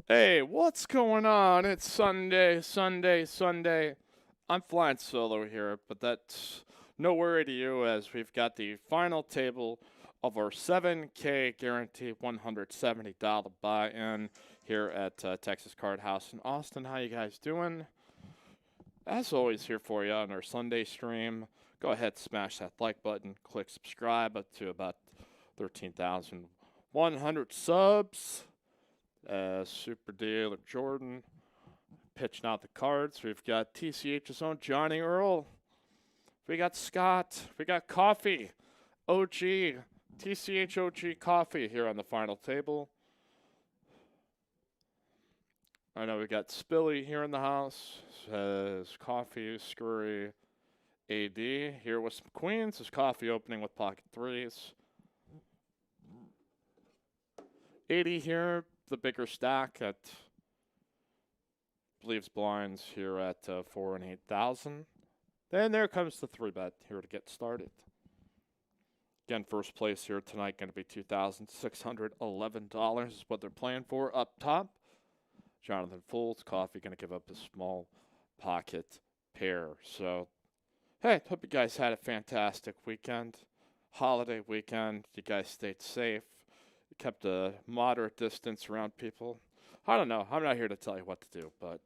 Hey, what's going on? It's Sunday. I'm flying solo here, but that's no worry to you as we've got the final table of our 7K guaranteed $170 buy-in here at Texas Card House in Austin. How you guys doing? As always, here for you on our Sunday stream. Go ahead, smash that like button, click subscribe up to about 13,100 subs. Super Dealer Jordan pitching out the cards. We've got TCH's own Johnny Earl. We got Scott. We got Coffee. OG. TCH OG Coffee here on the final table. I know we got Spilly here in the house. Says Coffee, Scurry, AD. Here with some queens. Is Coffee opening with pocket threes. 80 here, the bigger stack at believes blinds here at 4 and 8,000. Then there comes the 3-bet here to get started. Again, first place here tonight going to be $2,611 is what they're playing for up top. Jonathan Folds, Coffee going to give up a small pocket pair. So, hey, hope you guys had a fantastic weekend, holiday weekend. You guys stayed safe. You kept a moderate distance around people. I don't know. I'm not here to tell you what to do, but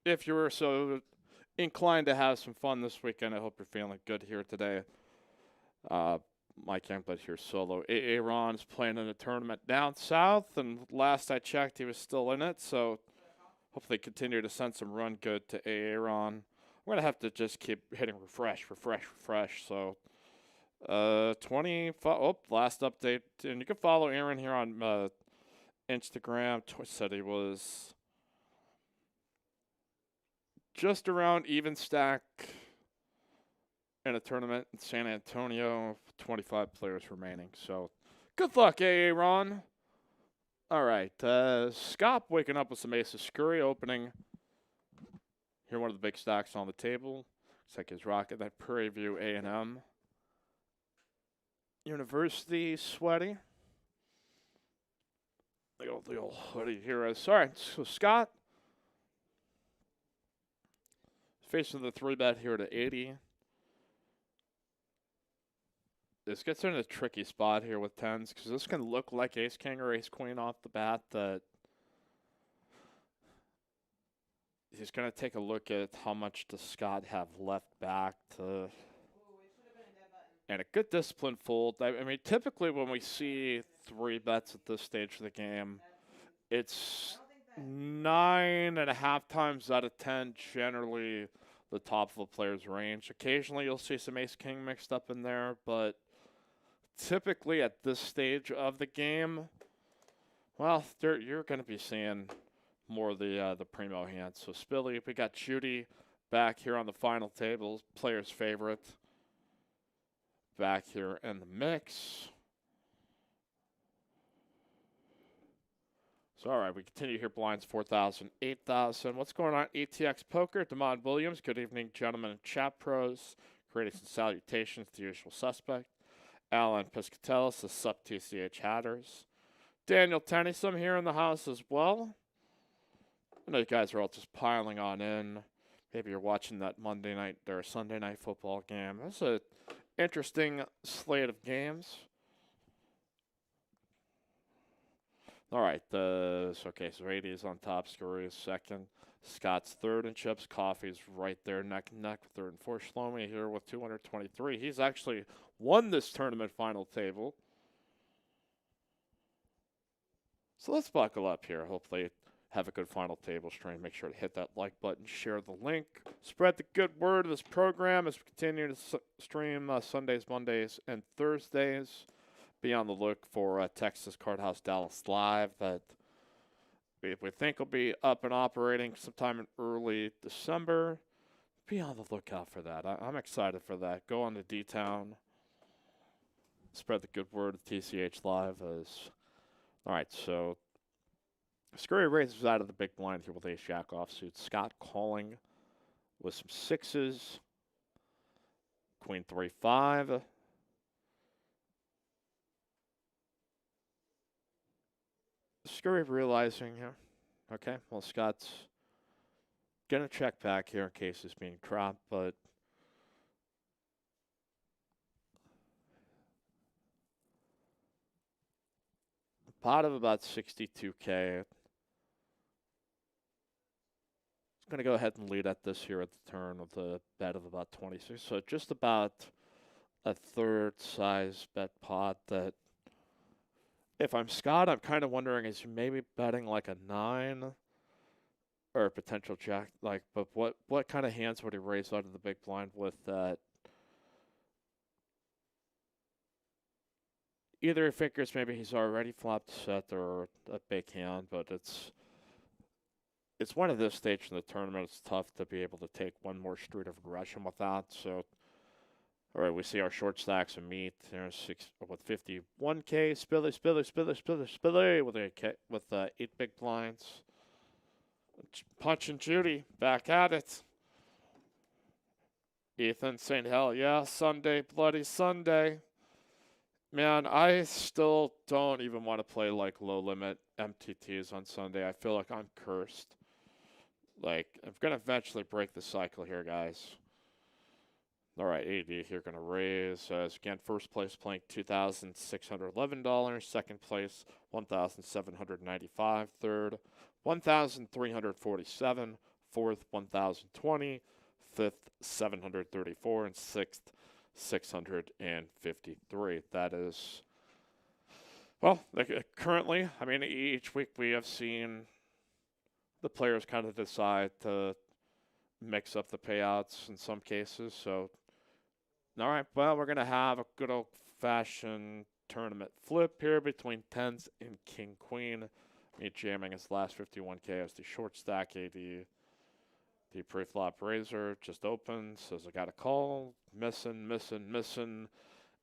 if you were so inclined to have some fun this weekend, I hope you're feeling good here today. Mike Youngblood here solo. Aaron's playing in a tournament down south, and last I checked, he was still in it, so hopefully continue to send some run good to Aaron. I'm going to have to just keep hitting refresh. So, 25. Oh, last update. And you can follow Aaron here on Instagram. Said he was just around even stack in a tournament in San Antonio. 25 players remaining. So, good luck, Aaron. All right. Scott waking up with some Ace of Scurry opening. Here, one of the big stacks on the table. Looks like he's rocking that Prairie View A&M University sweaty. The old hoodie here. Sorry, so Scott facing the 3-bet here to 80. This gets in a tricky spot here with 10s because this can look like Ace King or Ace Queen off the bat. That he's going to take a look at how much does Scott have left back to. And a good disciplined fold. I mean, typically when we see 3-bets at this stage of the game, it's 9.5 times out of 10 generally the top of a player's range. Occasionally you'll see some Ace King mixed up in there, but typically at this stage of the game, well, you're going to be seeing more of the primo hands. So Spilly, we got Judy back here on the final table, player's favorite, back here in the mix. So, all right, we continue here. Blinds 4,000, 8,000. What's going on? ATX Poker, Damon Williams. Good evening, gentlemen and chat pros. Greetings and salutations to the usual suspect. Alan Piscatellis, the Sup TCH Hatters. Daniel Tennyson here in the house as well. I know you guys are all just piling on in. Maybe you're watching that Monday night or Sunday night football game. That's an interesting slate of games. All right, so 80 is on top, Scurry is second. Scott's third in chips. Coffee's right there, neck and neck with third and fourth. Shlomi here with 223. He's actually won this tournament final table. So let's buckle up here. Hopefully have a good final table stream. Make sure to hit that like button, share the link. Spread the good word of this program as we continue to stream Sundays, Mondays, and Thursdays. Be on the look for Texas Card House Dallas Live that we think will be up and operating sometime in early December. Be on the lookout for that. I'm excited for that. Go on to D-Town. Spread the good word of TCH Live. All right, so Scurry raises out of the big blind here with Ace Jack offsuit. Scott calling with some sixes. Queen 3-5. Scurry realizing here. Okay, well, Scott's going to check back here in case he's being trapped, but pot of about 62K. He's going to go ahead and lead at this here at the turn with a bet of about 26. So just about a third size bet pot that if I'm Scott, I'm kind of wondering is he maybe betting like a 9 or a potential jack? Like, but what kind of hands would he raise out of the big blind with that? Either he figures maybe he's already flopped set or a big hand, but it's one of this stage in the tournament. It's tough to be able to take one more street of aggression with that. So, all right, we see our short stacks of meat. There's 6 with 51K. Spilly with 8 big blinds. Punch and Judy back at it. Ethan saying, "Hell yeah, Sunday, bloody Sunday." Man, I still don't even want to play like low limit MTTs on Sunday. I feel like I'm cursed. Like, I'm going to eventually break the cycle here, guys. All right, AD here going to raise. Again, first place playing $2,611. Second place, $1,795. Third, $1,347. Fourth, $1,020. Fifth, $734. And sixth, $653. That is, well, currently, I mean, each week we have seen the players kind of decide to mix up the payouts in some cases. So, all right, well, we're going to have a good old-fashioned tournament flip here between tens and king queen. Me jamming his last 51K as the short stack AD. The pre-flop raiser just opens, says I got a call, missing.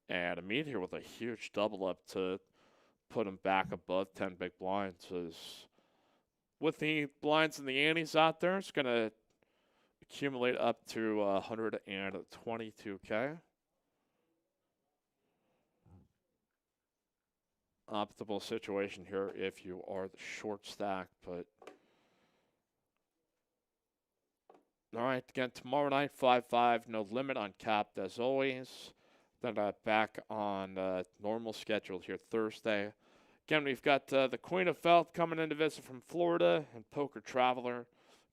And a meet here with a huge double up to put him back above 10 big blinds. With the blinds and the antes out there, it's going to accumulate up to 122K. Optimal situation here if you are the short stack, but all right, again, tomorrow night, 5-5, no limit on capped as always. Then back on normal schedule here Thursday. Again, we've got the Queen of Felt coming in to visit from Florida and Poker Traveler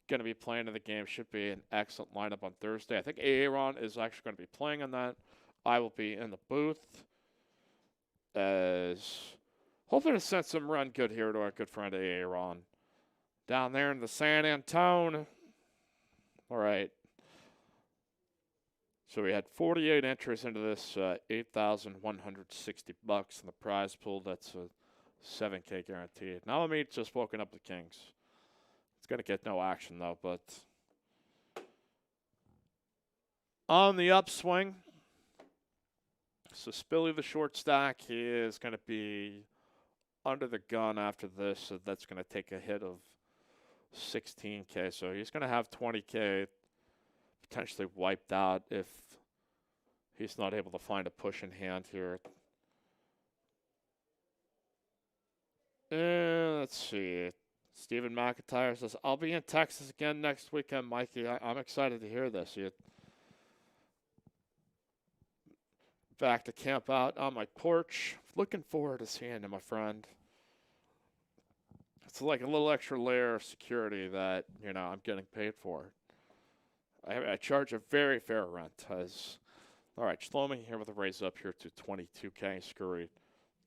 going to be playing in the game. Should be an excellent lineup on Thursday. I think Aaron is actually going to be playing on that. I will be in the booth as hoping to send some run good here to our good friend Aaron down there in the San Antone. All right. So we had 48 entries into this, $8,160 in the prize pool. That's a 7K guaranteed. Now let me just woken up the Kings. It's going to get no action, though, but on the upswing. So Spilly, the short stack, he is going to be under the gun after this, so that's going to take a hit of 16K. So he's going to have 20K potentially wiped out if he's not able to find a push in hand here. Let's see. Stephen McIntyre says, I'll be in Texas again next weekend, Mikey. I'm excited to hear this. Back to camp out on my porch. Looking forward to seeing you, my friend. It's like a little extra layer of security that, I'm getting paid for. I charge a very fair rent. All right, Shlomi here with a raise up here to 22K. Scurry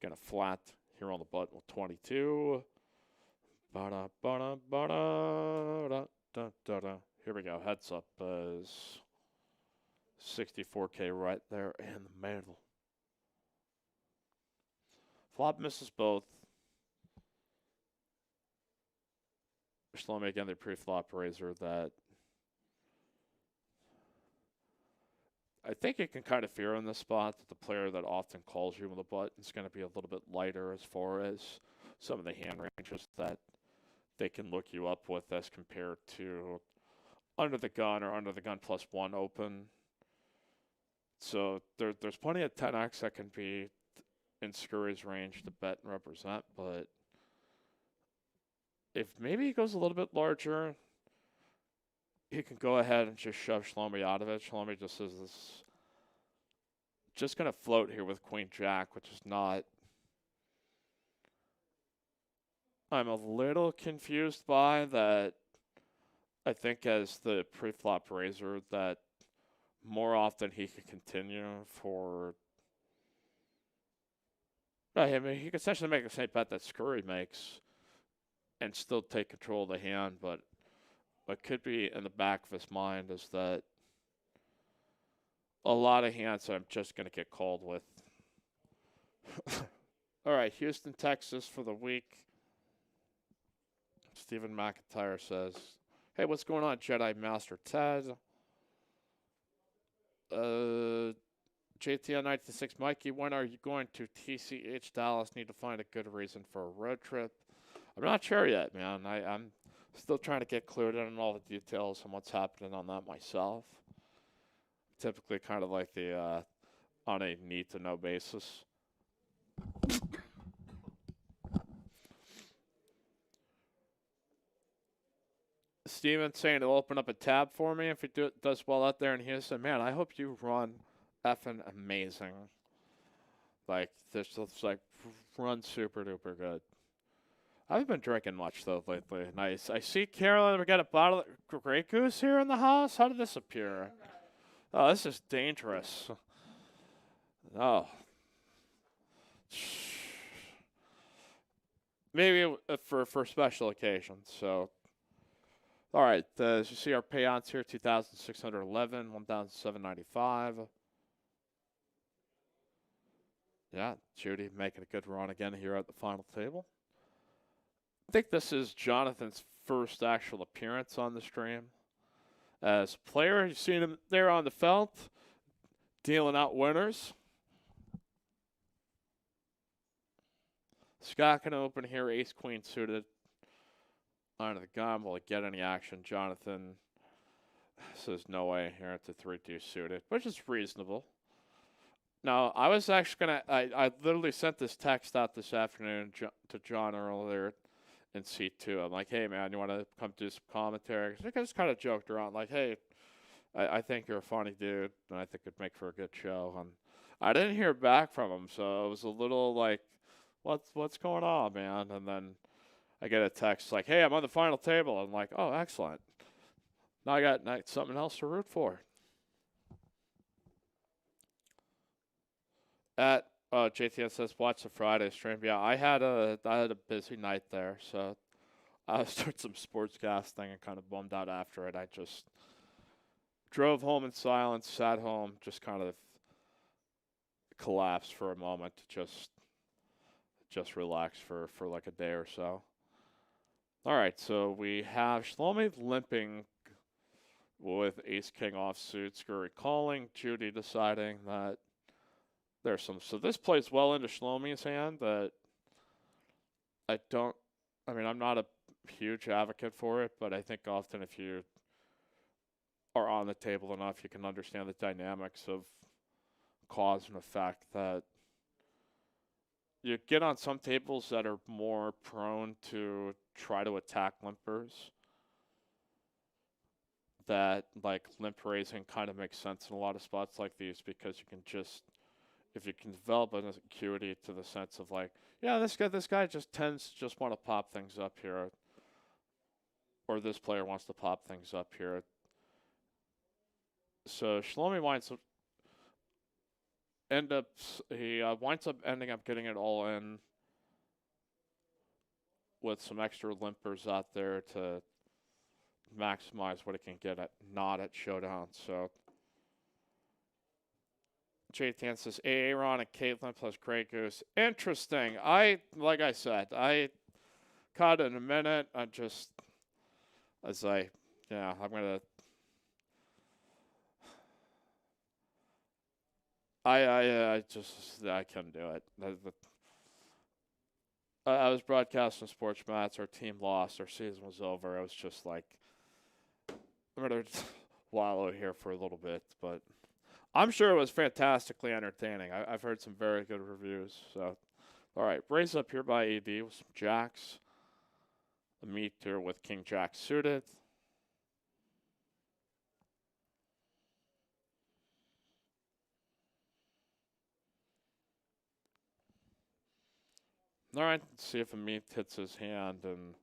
going to flat here on the button with 22. Here we go. Heads up is 64K right there in the middle. Flop misses both. Shlomi again, the pre-flop raiser that I think you can kind of fear in this spot that the player that often calls you with a button is going to be a little bit lighter as far as some of the hand ranges that they can look you up with as compared to under the gun or under the gun +1 open. So there's plenty of 10x that can be in Scurry's range to bet and represent, but if maybe he goes a little bit larger, he can go ahead and just shove Shlomi out of it. Shlomi just is this, just going to float here with Queen Jack, which is not. I'm a little confused by that. I think as the pre-flop raiser that more often he could continue for. I mean, he could essentially make the same bet that Scurry makes and still take control of the hand, but what could be in the back of his mind is that a lot of hands I'm just going to get called with. All right, Houston, Texas for the week. Stephen McIntyre says, hey, what's going on, Jedi Master Ted? JTL 96 Mikey, when are you going to TCH Dallas? Need to find a good reason for a road trip. I'm not sure yet, man. I'm still trying to get clued in on all the details on what's happening on that myself. Typically kind of like the on a need-to-know basis. Steven saying he'll open up a tab for me if he does well out there in Houston. Man, I hope you run effing amazing. Like, this looks like run super duper good. I haven't been drinking much though lately. Nice. I see Carolyn. We got a bottle of Grey Goose here in the house. How did this appear? Oh, this is dangerous. Oh. Maybe for special occasions. So, all right. As you see, our payouts here: 2,611, 1,795. Yeah, Judy making a good run again here at the final table. I think this is Jonathan's first actual appearance on the stream. As a player, you've seen him there on the felt, dealing out winners. Scott can open here, ace-queen suited. Under the gun, will it get any action? Jonathan says no way here at the 3-2 suited, which is reasonable. Now, I was actually going to, I literally sent this text out this afternoon to John earlier in C2. I'm like, hey, man, you want to come do some commentary? I just kind of joked around, like, hey, I think you're a funny dude, and I think it'd make for a good show. And I didn't hear back from him, so it was a little like, what's going on, man? And then I get a text like, hey, I'm on the final table. I'm like, oh, excellent. Now I got something else to root for. At JTN says, watch the Friday stream. Yeah, I had a busy night there, so I started some sportscasting and kind of bummed out after it. I just drove home in silence, sat home, just kind of collapsed for a moment to just relax for like a day or so. All right, so we have Shlomi limping with ace-king offsuit, Scurry calling, Judy deciding that there's some. So this plays well into Shlomi's hand that I'm not a huge advocate for it, but I think often if you are on the table enough, you can understand the dynamics of cause and effect that you get on some tables that are more prone to try to attack limpers. That, like, limp raising kind of makes sense in a lot of spots like these because you can just, if you can develop an acuity to the sense of like, yeah, this guy just tends to just want to pop things up here, or this player wants to pop things up here. So Shlomi winds up ending up getting it all in with some extra limpers out there to maximize what it can get at, not at showdown. So JTN says Aaron and Caitlin plus Grey Goose. Interesting. Like I said, I caught it in a minute. I'm gonna. I couldn't do it. I was broadcasting sports mats. Our team lost. Our season was over. I was just like, I'm gonna wallow here for a little bit, but I'm sure it was fantastically entertaining. I've heard some very good reviews. So, all right, raise up here by AD with some jacks. a meet here with King Jack suited. All right, let's see if a meet hits his hand, and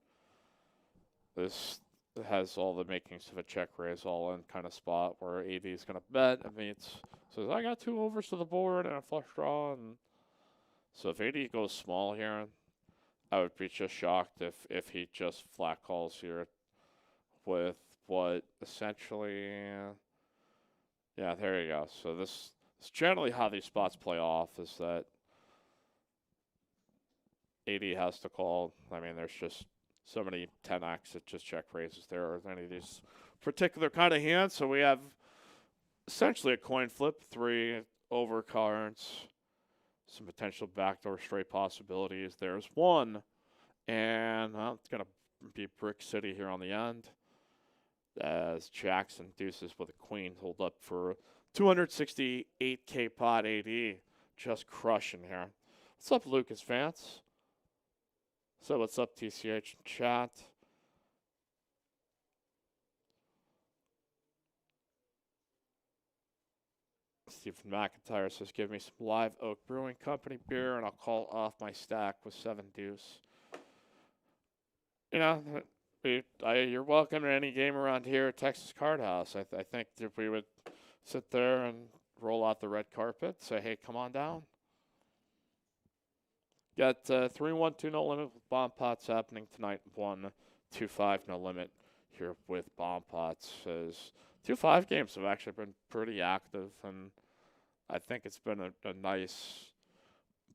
this has all the makings of a check raise all in kind of spot where AD is going to bet. And meets says, I got 2 overs to the board and a flush draw. And so if AD goes small here, I would be just shocked if he just flat calls here with what essentially, yeah, there you go. So this is generally how these spots play off, is that AD has to call. I mean, there's just so many 10x that just check raises there or any of these particular kind of hands. So we have essentially a coin flip, 3 overcards, some potential backdoor straight possibilities. There's 1, and well, it's going to be Brick City here on the end as Jackson deuces with a queen hold up for 268K pot. AD just crushing here. What's up, Lucas Vance? So what's up, TCH chat? Stephen McIntyre says, give me some Live Oak Brewing Company beer, and I'll call off my stack with 7 deuce. You know, you're welcome to any game around here at Texas Card House. I think if we would sit there and roll out the red carpet, say, hey, come on down. Got 3-1-2 no limit with bomb pots happening tonight. 1-2-5 no limit here with bomb pots. As 2-5 games have actually been pretty active, and I think it's been a nice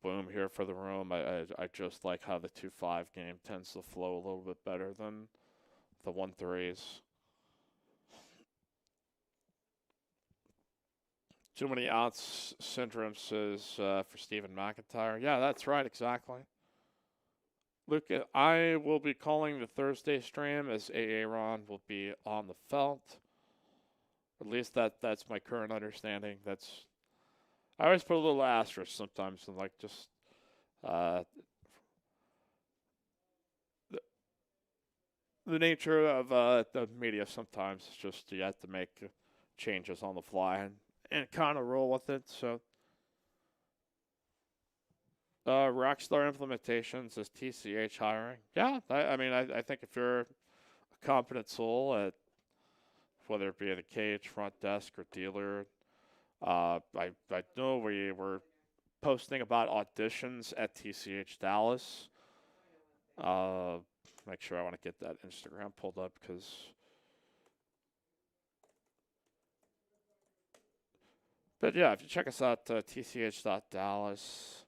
boom here for the room. I just like how the 2-5 game tends to flow a little bit better than the 1-3s. Too many outs syndrome says for Stephen McIntyre. Yeah, that's right, exactly. Luke, I will be calling the Thursday stream as Aaron will be on the felt. At least that's my current understanding. I always put a little asterisk sometimes, and like just the nature of the media sometimes is just you have to make changes on the fly and kind of roll with it. So Rockstar Implementations is TCH hiring. Yeah, I mean I think if you're a competent soul at whether it be at a cage, front desk, or dealer, I know we were posting about auditions at TCH Dallas. Make sure I want to get that Instagram pulled up because. But yeah, if you check us out, tch.dallas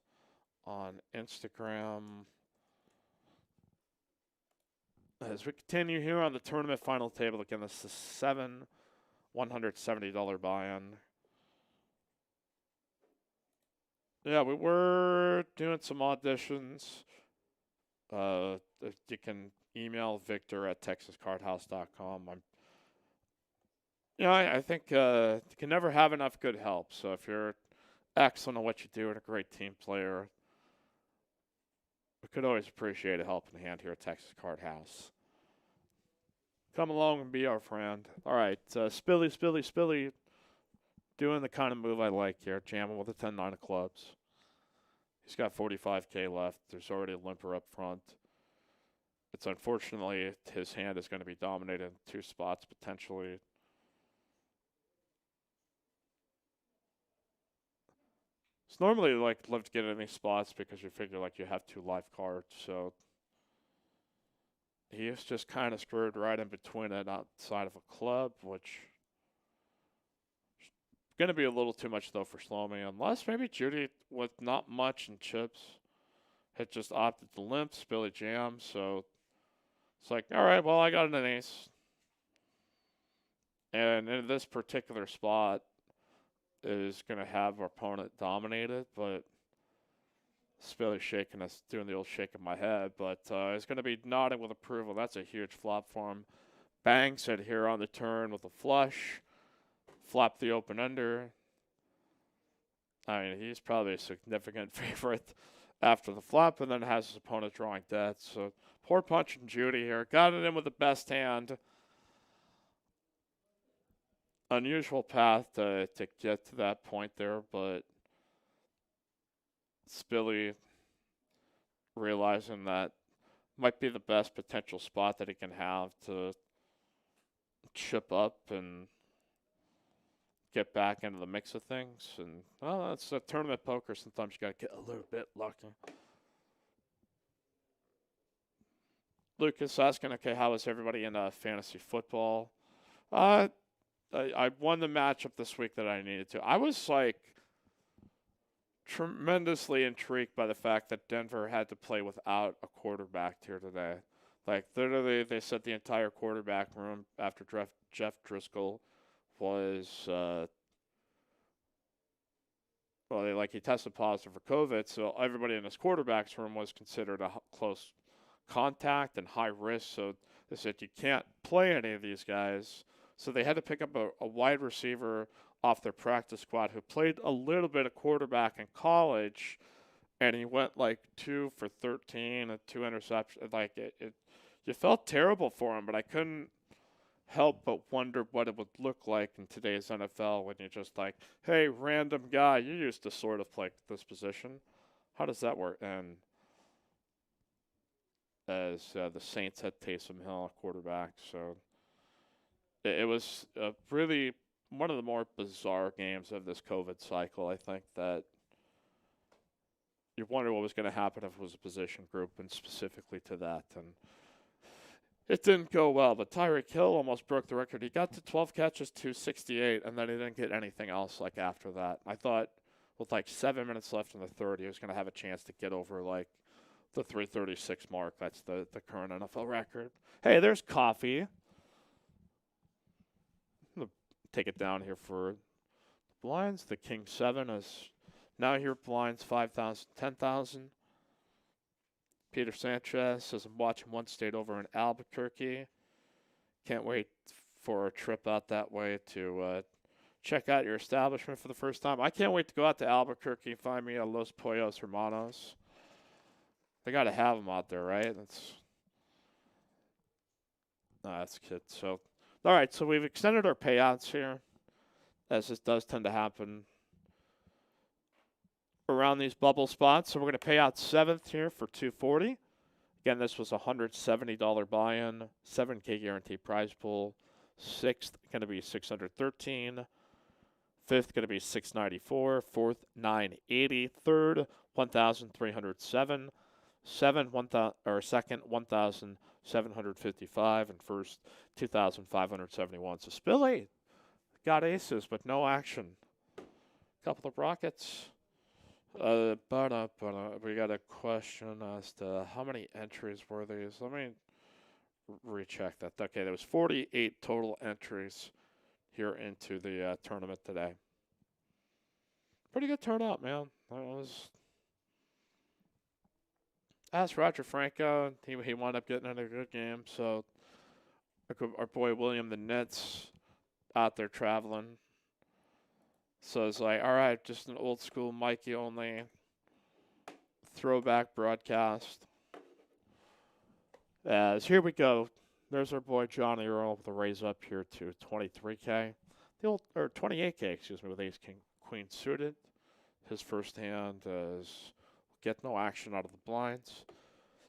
on Instagram. As we continue here on the tournament final table, again, this is $7 $170 buy-in. Yeah, we were doing some auditions. You can email Victor at texascardhouse.com. I think you can never have enough good help. So if you're excellent at what you do and a great team player, we could always appreciate a helping hand here at Texas Card House. Come along and be our friend. All right, Spilly. Doing the kind of move I like here, jamming with a 10-9 of clubs. He's got 45K left. There's already a limper up front. It's unfortunately his hand is going to be dominated in 2 spots potentially. It's normally love to get in these spots because you figure you have 2 live cards. So he is just kind of screwed right in between it outside of a club, which is going to be a little too much though for Slomy, unless maybe Judy with not much in chips had just opted to limp, Spilly jam. So it's like, all right, well, I got an ace. And in this particular spot is going to have our opponent dominated, but Spilly shaking us, doing the old shake of my head, but it's going to be nodding with approval. That's a huge flop for him. Banks it here on the turn with a flush. Flop the open under. I mean, he's probably a significant favorite after the flop and then has his opponent drawing dead. So poor punch and Judy here. Got it in with the best hand. Unusual path to get to that point there, but Spilly realizing that might be the best potential spot that he can have to chip up and get back into the mix of things. And, well, that's a tournament poker. Sometimes you got to get a little bit lucky. Lucas asking, okay, how is everybody in fantasy football? I won the matchup this week that I needed to. I was like tremendously intrigued by the fact that Denver had to play without a quarterback here today. Like literally, they said the entire quarterback room after Jeff Driscoll was he tested positive for COVID, so everybody in his quarterback's room was considered a close contact and high risk. So they said you can't play any of these guys. So they had to pick up a wide receiver off their practice squad who played a little bit of quarterback in college, and he went like 2 for 13 and 2 interceptions. Like you felt terrible for him, but I couldn't help but wonder what it would look like in today's NFL when you're just like, hey, random guy, you used to sort of play this position. How does that work? And as the Saints had Taysom Hill, a quarterback, so it was really one of the more bizarre games of this COVID cycle. I think that you wonder what was going to happen if it was a position group and specifically to that. And it didn't go well, but Tyreek Hill almost broke the record. He got to 12 catches, 268, and then he didn't get anything else like after that. I thought with like 7 minutes left in the third, he was going to have a chance to get over like the 336 mark. That's the current NFL record. Hey, there's Coffee. I'm going to take it down here for the blinds. The King 7 is now here blinds 5,000, 10,000. Peter Sanchez says, I'm watching one state over in Albuquerque. Can't wait for a trip out that way to check out your establishment for the first time. I can't wait to go out to Albuquerque and find me a Los Pollos Hermanos. They got to have them out there, right? That's good. So, all right, so we've extended our payouts here, as this does tend to happen around these bubble spots. So we're going to pay out 7th here for $240. Again, this was a $170 buy-in, 7K guaranteed prize pool. 6th going to be $613. 5th going to be $694. 4th $980. 3rd $1,307. 2nd $1,755, and 1st $2,571. So Spilly got aces, but no action. Couple of rockets. We got a question as to how many entries were these. Let me recheck that. Okay, there was 48 total entries here into the tournament today. Pretty good turnout, man. That was. Asked Roger Franco. He wound up getting in a good game. So our boy William the Nets out there traveling. So it's like, all right, just an old school Mikey only throwback broadcast. As here we go. There's our boy Johnny Earl with the raise up here to 23K. Or 28K, excuse me, with ace king queen suited. His first hand is get no action out of the blinds.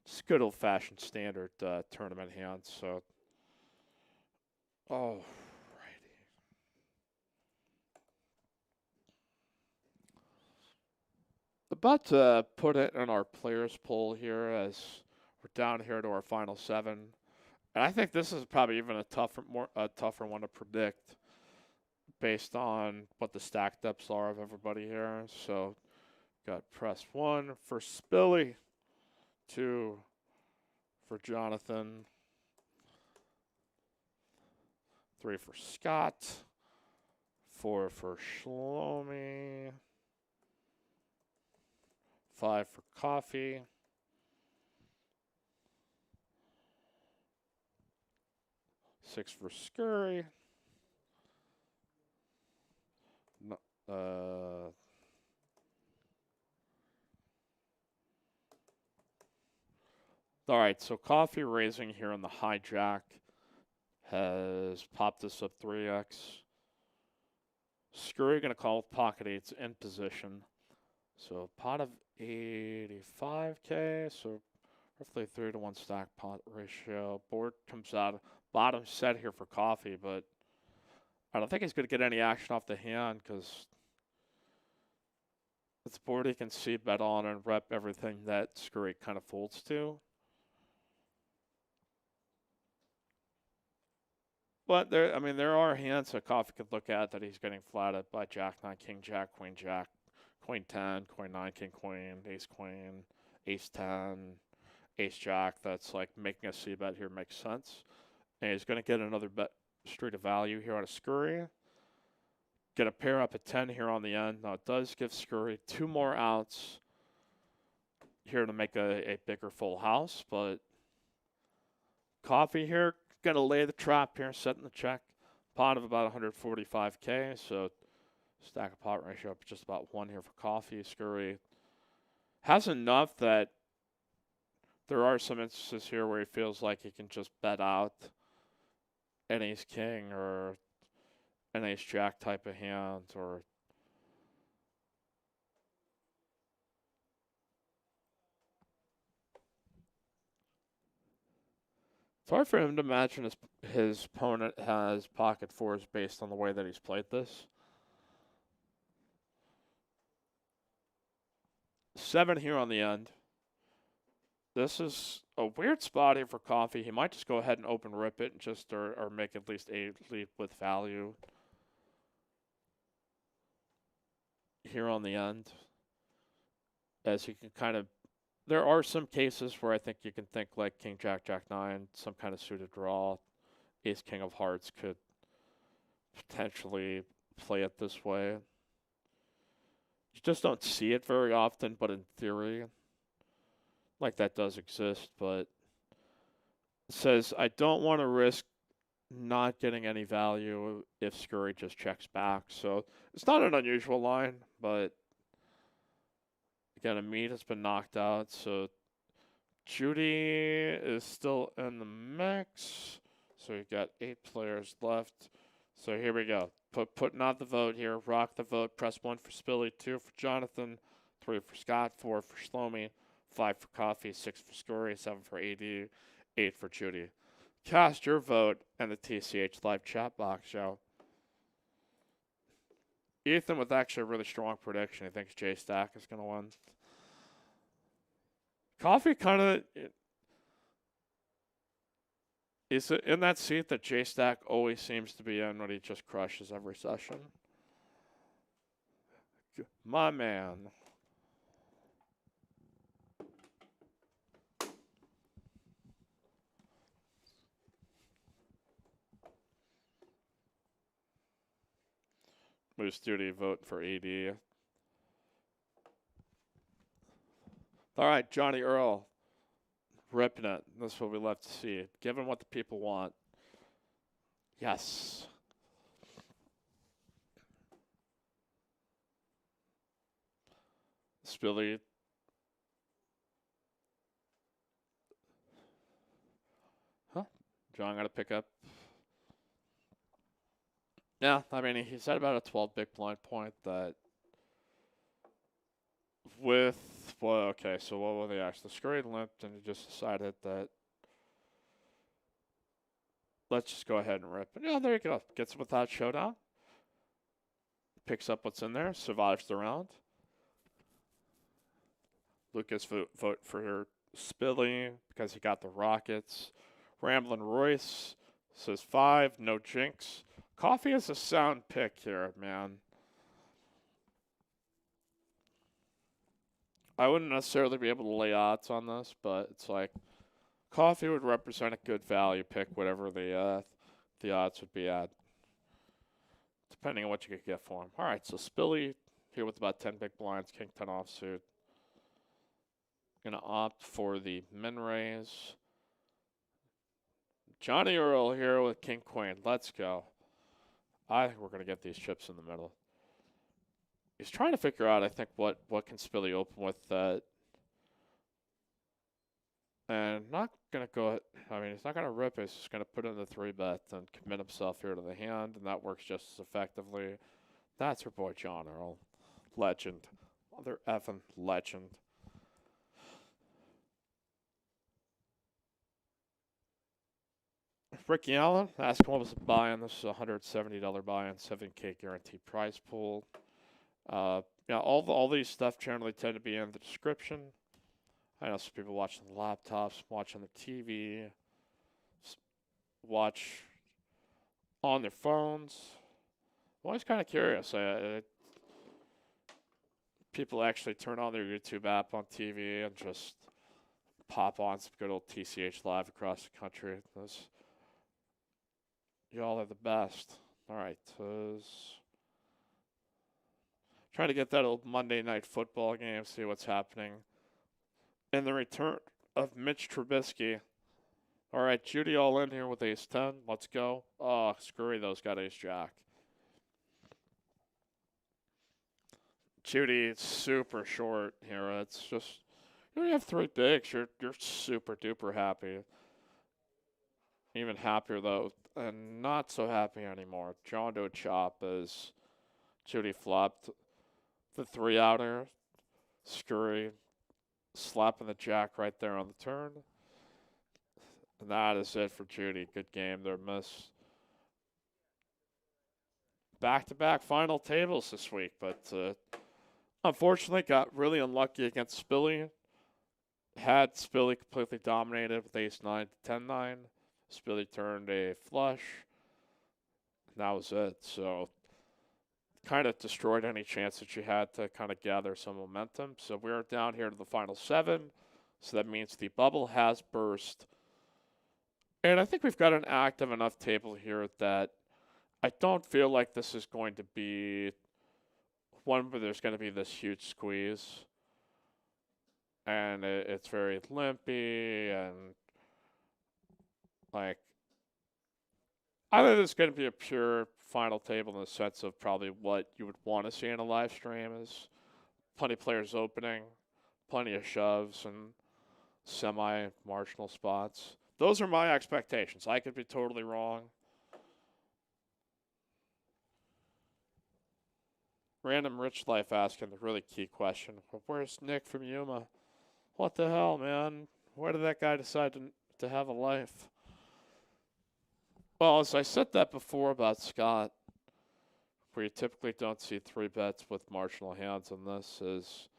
Just good old fashioned standard tournament hand. So, alrighty. About to put it in our players poll here as we're down here to our final 7. And I think this is probably even a tougher one to predict based on what the stack depths are of everybody here. So, got press 1 for Spilly, 2 for Jonathan, 3 for Scott, 4 for Shlomi, 5 for Coffee, 6 for Scurry, 9 All right, so coffee raising here on the hijack has popped this up 3x. Scurry going to call with pocket eights in position. So pot of 85k, so roughly 3 to 1 stack pot ratio. Board comes out bottom set here for coffee, but I don't think he's going to get any action off the hand because it's a board he can see bet on and rep everything that Scurry kind of folds to. But there are hands that coffee could look at that he's getting flatted by Jack 9, King Jack, Queen Jack, Queen 10, Queen 9, King Queen, Ace Queen, Ace 10, Ace Jack. That's like making a C bet here makes sense. And he's going to get another bet street of value here on a Scurry. Get a pair up at 10 here on the end. Now it does give Scurry 2 more outs here to make a bigger full house, but coffee here going to lay the trap here, setting the check. Pot of about 145k, so stack of pot ratio up just about 1 here for coffee. Scurry has enough that there are some instances here where he feels like he can just bet out an ace king or an ace jack type of hand, or it's hard for him to imagine his opponent has pocket fours based on the way that he's played this. 7 here on the end. This is a weird spot here for coffee. He might just go ahead and open rip it and just or make at least a lead with value here on the end. As you can kind of, there are some cases where I think you can think like King Jack, Jack 9, some kind of suited draw. Ace King of Hearts could potentially play it this way. You just don't see it very often, but in theory, like that does exist. But it says, I don't want to risk not getting any value if Scurry just checks back. So it's not an unusual line, but again, a meat has been knocked out. So Judy is still in the mix. So you've got 8 players left. So here we go. Putting out the vote here. Rock the vote. Press 1 for Spilly, 2 for Jonathan, 3 for Scott, 4 for Shlomi, 5 for Coffee, 6 for Scurry, 7 for AD, 8 for Judy. Cast your vote in the TCH live chat box, yo. Ethan with actually a really strong prediction. He thinks J-Stack is going to win. Coffee kind of is in that seat that J-Stack always seems to be in when he just crushes every session. My man. Moose Duty vote for AD. All right, Johnny Earl. Ripping it. That's what we love to see. Giving what the people want. Yes. Spilly. Huh? John got to pick up. Yeah, I mean, he's at about a 12 big blind point that with, well, okay, so what were they actually? The Scurry limped, and he just decided that let's just go ahead and rip. And yeah, there you go. Gets it without showdown. Picks up what's in there, survives the round. Lucas vote for Spilly because he got the Rockets. Ramblin' Royce says 5, no jinx. Coffee is a sound pick here, man. I wouldn't necessarily be able to lay odds on this, but it's like Coffee would represent a good value pick, whatever the odds would be at, depending on what you could get for him. All right, so Spilly here with about 10 big blinds, King 10 offsuit. Gonna opt for the min raise. Johnny Earl here with King Queen. Let's go. I think we're gonna get these chips in the middle. He's trying to figure out, I think, what can Spilly open with that And not going to go, I mean, he's not going to rip it. He's just going to put in the 3-bet and commit himself here to the hand, and that works just as effectively. That's your boy John Earl. Legend. Other effing legend. Ricky Allen, ask him what was the buy-in. This is a $170 buy-in, 7K guaranteed prize pool. All these stuff generally tend to be in the description. I know some people watching the laptops, watching the TV, watch on their phones. I'm always kind of curious. People actually turn on their YouTube app on TV and just pop on some good old TCH live across the country. Y'all are the best. All right. Trying to get that old Monday night football game, see what's happening. And the return of Mitch Trubisky. All right, Judy all in here with ace 10. Let's go. Oh, screwy, those got ace jack. Judy, it's super short here. It's just, you have 3 bigs. You're super duper happy. Even happier, though, and not so happy anymore. John to a chop as Judy flopped the 3-outer. Scurry slapping the jack right there on the turn. And that is it for Judy. Good game there, miss. Back-to-back final tables this week, but unfortunately got really unlucky against Spilly. Had Spilly completely dominated with ace-9 to 10-9. Spilly turned a flush. And that was it. So kind of destroyed any chance that she had to kind of gather some momentum. So we're down here to the final 7. So that means the bubble has burst. And I think we've got an active enough table here that I don't feel like this is going to be one where there's going to be this huge squeeze. And it's very limpy and like, I think it's going to be a pure final table in the sense of probably what you would want to see in a live stream is plenty of players opening, plenty of shoves, and semi-marginal spots. Those are my expectations. I could be totally wrong. Random Rich Life asking the really key question. Where's Nick from Yuma? What the hell, man? Where did that guy decide to have a life? Well, as I said that before about Scott, where you typically don't see 3 bets with marginal hands in this, is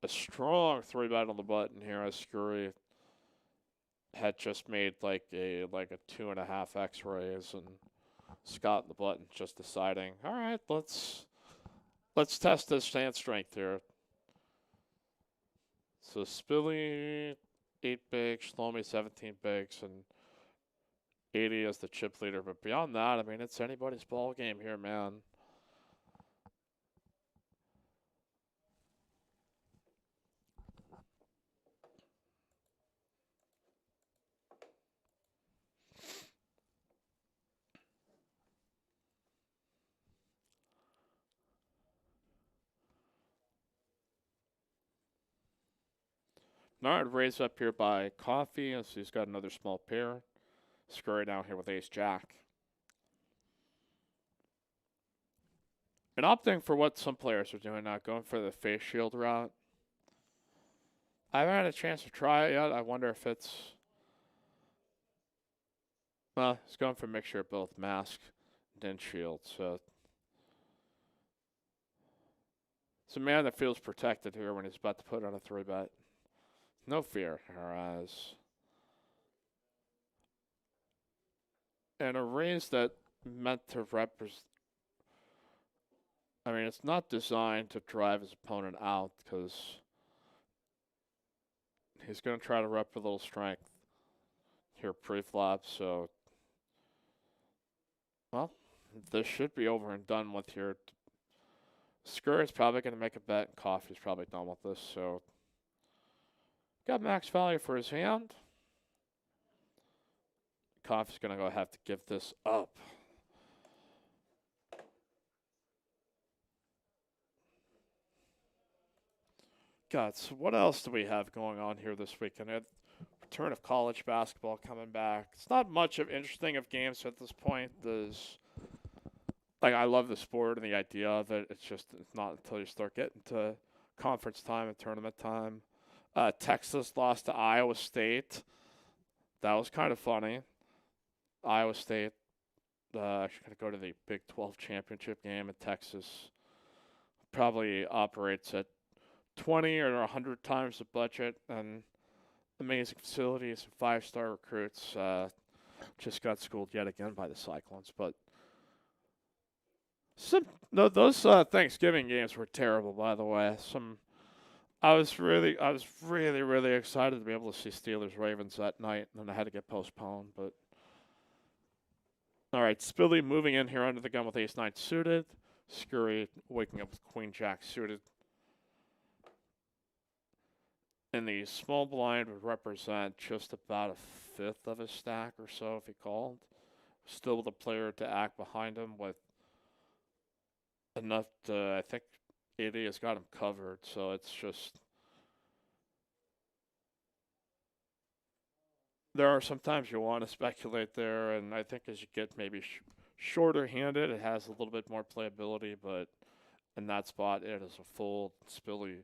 a strong 3-bet on the button here as Scurry had just made like a 2.5x raise, and Scott in the button just deciding, all right, let's test this stand strength here. So Spilly 8 bigs, Shlomi 17 bigs, and 80 as the chip leader. But beyond that, I mean, it's anybody's ball game here, man. Nard raised up here by Coffee, as he's got another small pair. Scurry down here with ace-jack. And opting for what some players are doing now, going for the face shield route. I haven't had a chance to try it yet. I wonder if it's... Well, he's going for a mixture of both mask and shield, so... It's a man that feels protected here when he's about to put on a 3-bet. No fear in her eyes. And a raise that meant to represent... I mean, it's not designed to drive his opponent out because he's going to try to rep a little strength here pre-flop. So, well, this should be over and done with here. Scurry is probably going to make a bet, and Coffee's probably done with this. So, got max value for his hand. Coffee's going to have to give this up. God, so what else do we have going on here this weekend? Return of college basketball coming back. It's not much of interesting of games at this point. I love the sport and the idea of it. It's not until you start getting to conference time and tournament time. Texas lost to Iowa State. That was kind of funny. Iowa State actually going to go to the Big 12 championship game, and Texas probably operates at 20 or 100 times the budget, and amazing facilities, 5-star recruits. Just got schooled yet again by the Cyclones, but those Thanksgiving games were terrible. By the way, I was really excited to be able to see Steelers Ravens that night, and then I had to get postponed. But all right, Spilly moving in here under the gun with Ace 9 suited. Scurry waking up with Queen Jack suited. And the small blind would represent just about a fifth of his stack or so if he called. Still with a player to act behind him with enough to, I think 80 has got him covered. So it's just, there are sometimes you want to speculate there, and I think as you get maybe shorter handed, it has a little bit more playability, but in that spot, it is a full Spilly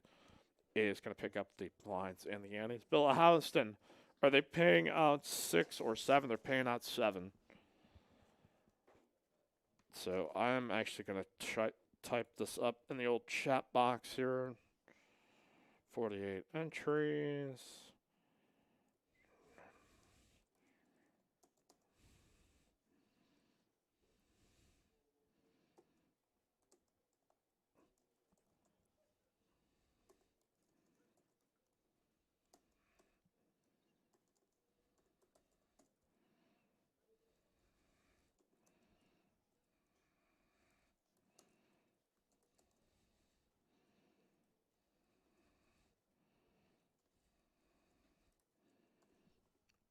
is going to pick up the blinds and the antes. Bill Houston, are they paying out 6 or 7? They're paying out 7. So I'm actually going to type this up in the old chat box here. 48 entries.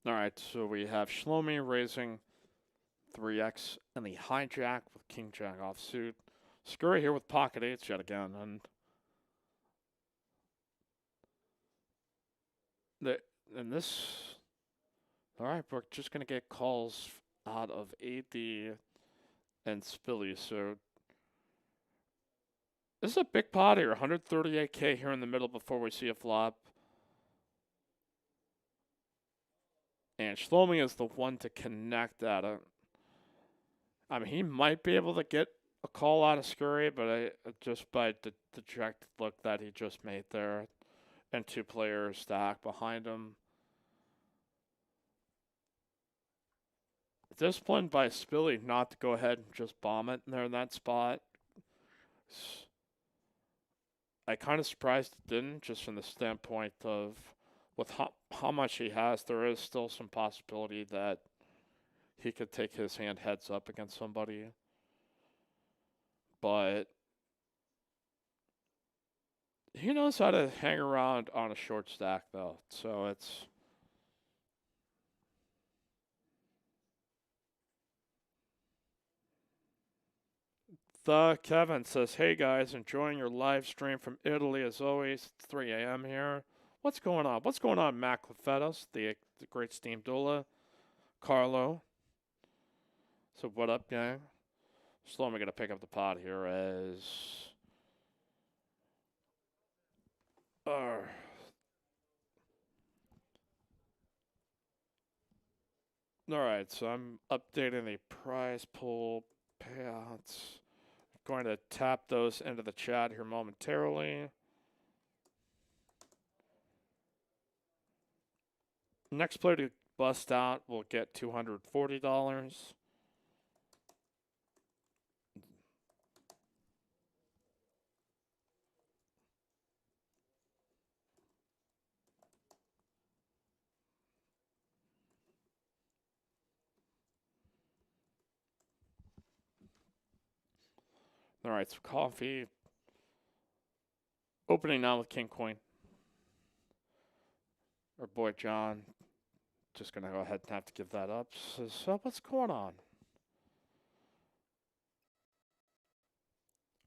All right, so we have Shlomi raising 3x and the hijack with King Jack offsuit. Scurry here with pocket 8s yet again, and this. All right, we're just gonna get calls out of AD and Spilly. So this is a big pot here, 138K here in the middle before we see a flop. And Shlomi is the one to connect at it. I mean, he might be able to get a call out of Scurry, but just by the dejected look that he just made there, and 2 players stacked behind him. Disciplined by Spilly not to go ahead and just bomb it in there in that spot. I kind of surprised it didn't, just from the standpoint of with how much he has, there is still some possibility that he could take his hand heads up against somebody. But he knows how to hang around on a short stack, though. So it's... The Kevin says, hey guys, enjoying your live stream from Italy as always. It's 3 a.m. here. What's going on? What's going on, Mac Lefetos, the great Steam Doula? Carlo. So what up, gang? Slowly going to pick up the pot here as... Alright, so I'm updating the prize pool payouts. Going to tap those into the chat here momentarily. Next player to bust out will get $240. All right, so coffee. Opening now with King Queen. Our boy John. Just going to go ahead and have to give that up. So what's going on?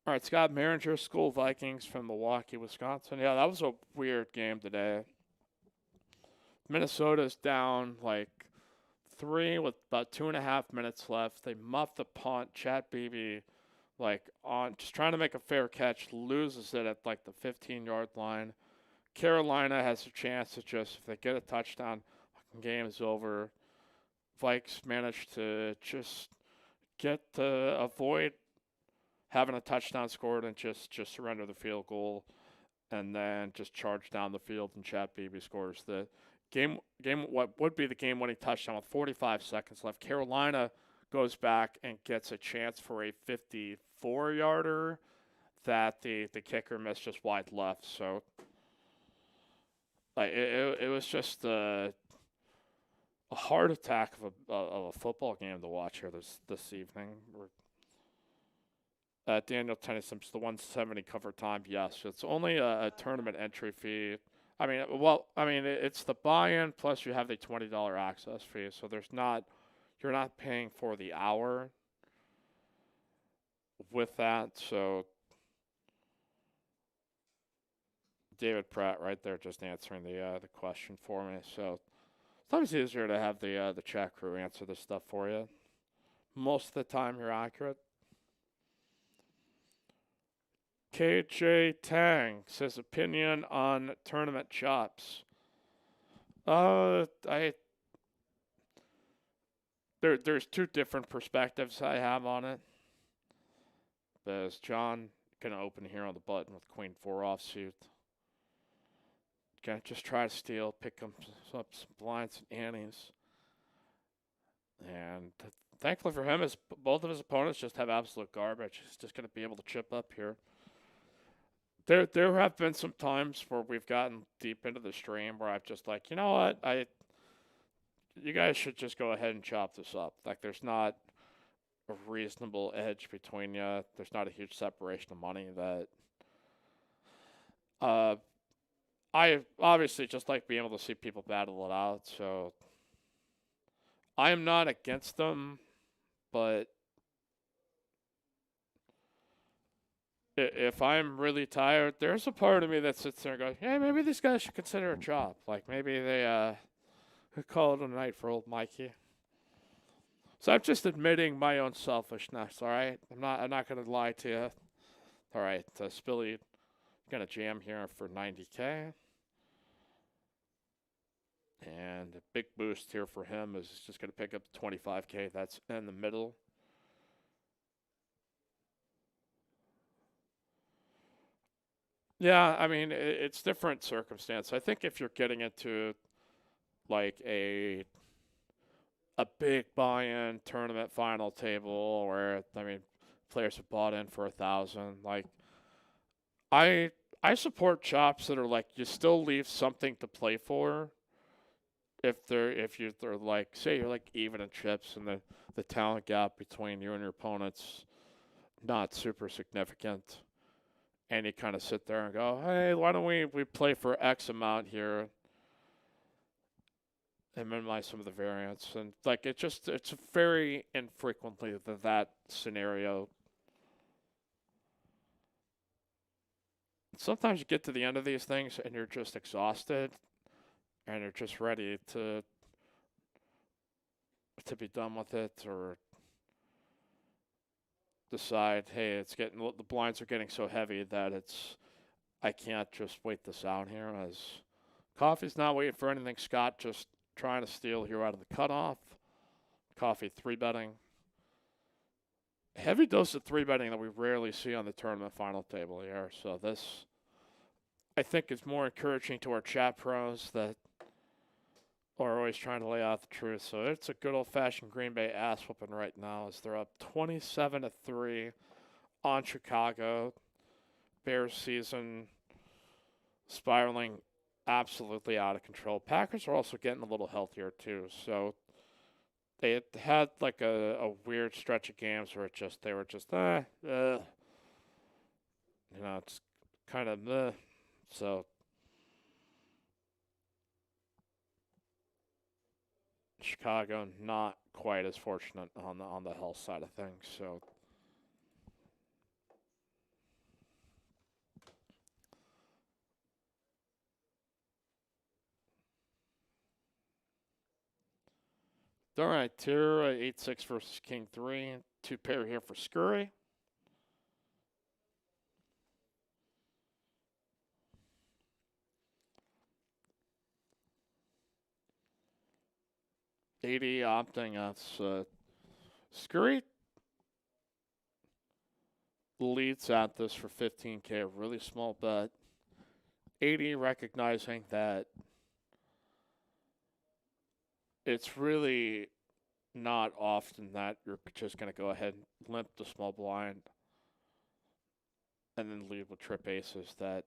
All right, Scott Maringer, School Vikings from Milwaukee, Wisconsin. Yeah, that was a weird game today. Minnesota's down like 3 with about 2.5 minutes left. They muff the punt. Chad Beebe, like on just trying to make a fair catch, loses it at like the 15-yard line. Carolina has a chance to just, if they get a touchdown, game is over. Vikes manage to just get to avoid having a touchdown scored and just surrender the field goal, and then just charge down the field, and Chad Beebe scores the game what would be the game-winning touchdown with 45 seconds left. Carolina goes back and gets a chance for a 54-yarder that the kicker missed just wide left. So like it was just a heart attack of a football game to watch here this evening. Daniel Tennyson's the 170 cover time. Yes, it's only a tournament entry fee. I mean, it's the buy-in plus you have the $20 access fee. So you're not paying for the hour with that. So David Pratt right there just answering the question for me. So it's always easier to have the chat crew answer this stuff for you. Most of the time, you're accurate. KJ Tang says opinion on tournament chops. There's two different perspectives I have on it. There's John gonna open here on the button with Queen 4 offsuit. Gonna just try to steal, pick up some blinds and antes. And thankfully for him, both of his opponents just have absolute garbage. He's just gonna be able to chip up here. There have been some times where we've gotten deep into the stream where I've just like, you know what, you guys should just go ahead and chop this up. Like, there's not a reasonable edge between you. There's not a huge separation of money that. I obviously just like being able to see people battle it out, so I am not against them, but if I'm really tired, there's a part of me that sits there and goes, yeah, maybe these guys should consider a chop. Like, maybe they could call it a night for old Mikey. So I'm just admitting my own selfishness, all right? I'm not going to lie to you. All right, Spilly going to jam here for 90K. And a big boost here for him is just going to pick up 25K. That's in the middle. Yeah, I mean, it's different circumstance. I think if you're getting into like a big buy-in tournament final table where, I mean, players have bought in for 1,000, like I support chops that are like you still leave something to play for. If they're like, say you're like even in chips and the talent gap between you and your opponent's not super significant. And you kind of sit there and go, hey, why don't we play for X amount here and minimize some of the variance. And like it's very infrequently that scenario. Sometimes you get to the end of these things and you're just exhausted and you're just ready to be done with it or decide, hey, the blinds are getting so heavy that I can't just wait this out here. As Coffee's not waiting for anything. Scott just trying to steal here out of the cutoff. Coffee 3-betting. Heavy dose of 3-betting that we rarely see on the tournament final table here. So this, I think, is more encouraging to our chat pros that are always trying to lay out the truth. So it's a good old-fashioned Green Bay ass whooping right now as they're up 27-3 on Chicago. Bears season spiraling absolutely out of control. Packers are also getting a little healthier too. So they had like a weird stretch of games where they were just it's kind of so. Chicago not quite as fortunate on the health side of things. So All right, tier 8-6 versus King 3. 2 pair here for Scurry. $80 opting. That's Scurry leads at this for 15K, a really small bet. 80 recognizing that it's really not often that you're just going to go ahead and limp the small blind and then lead with trip aces. That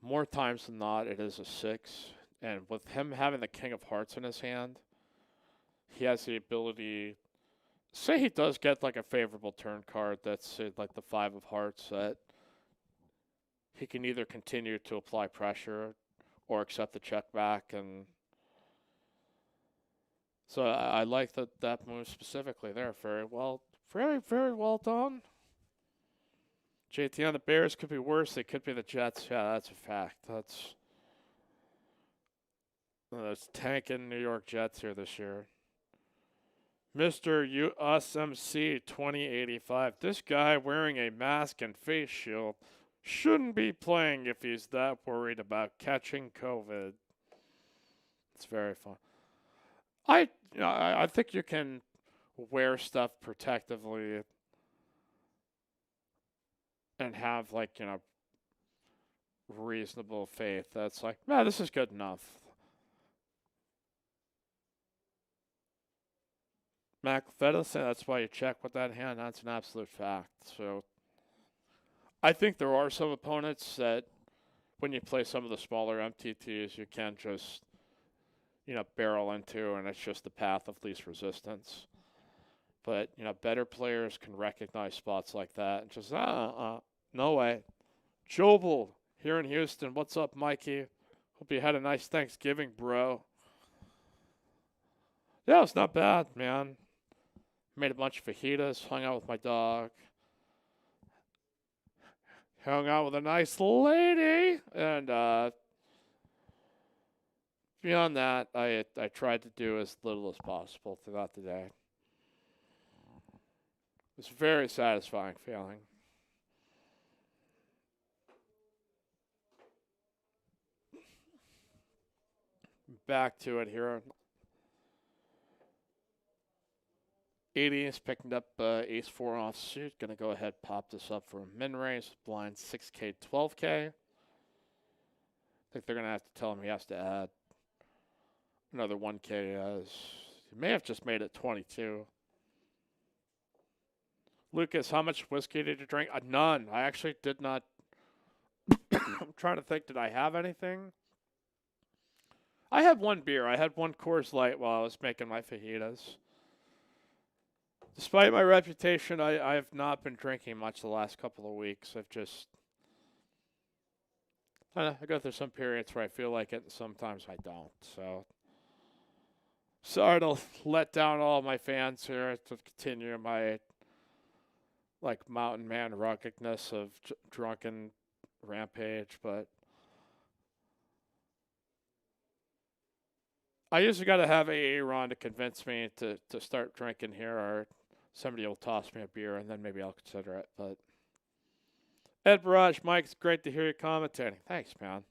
more times than not, it is a 6. And with him having the King of Hearts in his hand, he has the ability. Say he does get like a favorable turn card that's like the 5 of Hearts, that he can either continue to apply pressure or accept the check back. And so I like that move specifically there. Very well, very well done. JT on the Bears could be worse. They could be the Jets. Yeah, that's a fact. That's tanking New York Jets here this year. Mr. USMC 2085. This guy wearing a mask and face shield shouldn't be playing if he's that worried about catching COVID. It's very fun. I think you can wear stuff protectively and have, like, reasonable faith. That's like, man, this is good enough. Mac Feta said that's why you check with that hand. That's an absolute fact. So I think there are some opponents that when you play some of the smaller MTTs, you can just, barrel into, and it's just the path of least resistance. But, better players can recognize spots like that and just, no way. Jobel here in Houston. What's up, Mikey? Hope you had a nice Thanksgiving, bro. Yeah, it's not bad, man. Made a bunch of fajitas, hung out with my dog. Hung out with a nice lady. And beyond that, I tried to do as little as possible throughout the day. It was a very satisfying feeling. Back to it here. 80 is picking up ace-4 offsuit. Going to go ahead pop this up for a min raise. Blind 6K, 12K. I think they're going to have to tell him he has to add another 1K. As he may have just made it 22. Lucas, how much whiskey did you drink? None. I actually did not. I'm trying to think, did I have anything? I had one beer. I had one Coors Light while I was making my fajitas. Despite my reputation, I have not been drinking much the last couple of weeks. I've just, I go through some periods where I feel like it, and sometimes I don't. So, sorry to let down all my fans here to continue my, mountain man ruggedness of drunken rampage, but I usually got to have a Ron to convince me to start drinking here, or somebody will toss me a beer, and then maybe I'll consider it. But Ed Barrage, Mike, it's great to hear you commentating. Thanks, man.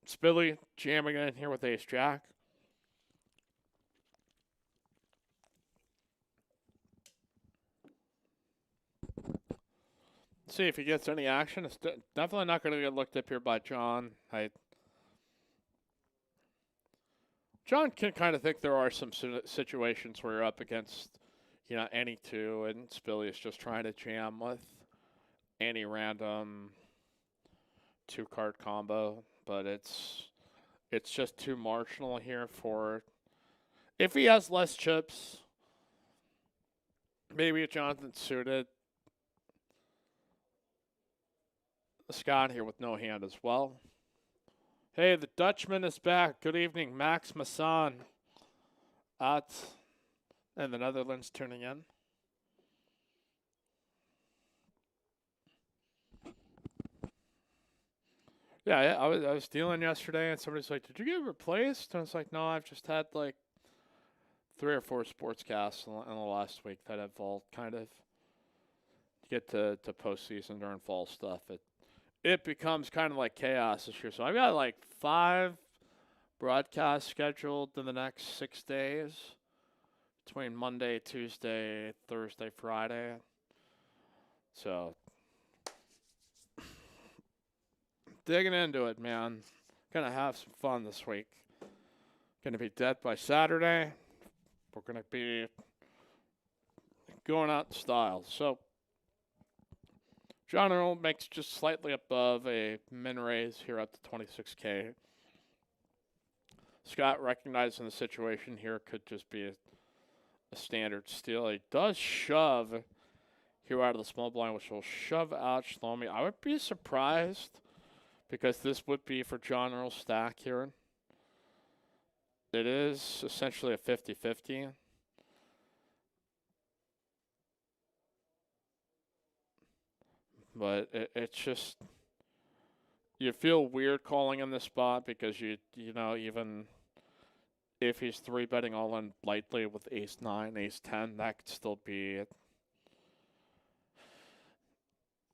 Spilly jamming in here with Ace Jack. See if he gets any action. It's definitely not going to get looked up here by John. John can kind of think there are some situations where you're up against, any two, and Spilly is just trying to jam with any random 2-card combo, but it's just too marginal here for, if he has less chips, maybe Jonathan suited. Scott here with no hand as well. Hey, the Dutchman is back. Good evening, Max Masson out in the Netherlands tuning in. Yeah, I was dealing yesterday, and somebody's like, "Did you get replaced?" And I was like, "No, I've just had like 3 or 4 sportscasts in the last week that have all kind of get to postseason during fall stuff. It becomes kind of like chaos this year. So I've got like 5 broadcasts scheduled in the next 6 days between Monday, Tuesday, Thursday, Friday. So digging into it, man. Gonna have some fun this week. Gonna be dead by Saturday. We're gonna be going out in style. So John Earl makes just slightly above a min raise here at the 26K. Scott recognizing the situation here could just be a standard steal. He does shove here out of the small blind, which will shove out Shlomi. I would be surprised because this would be for John Earl's stack here. It is essentially a 50-50. But it's just, you feel weird calling in this spot because you know, even if he's 3-betting all in lightly with ace-9, ace-10, that could still be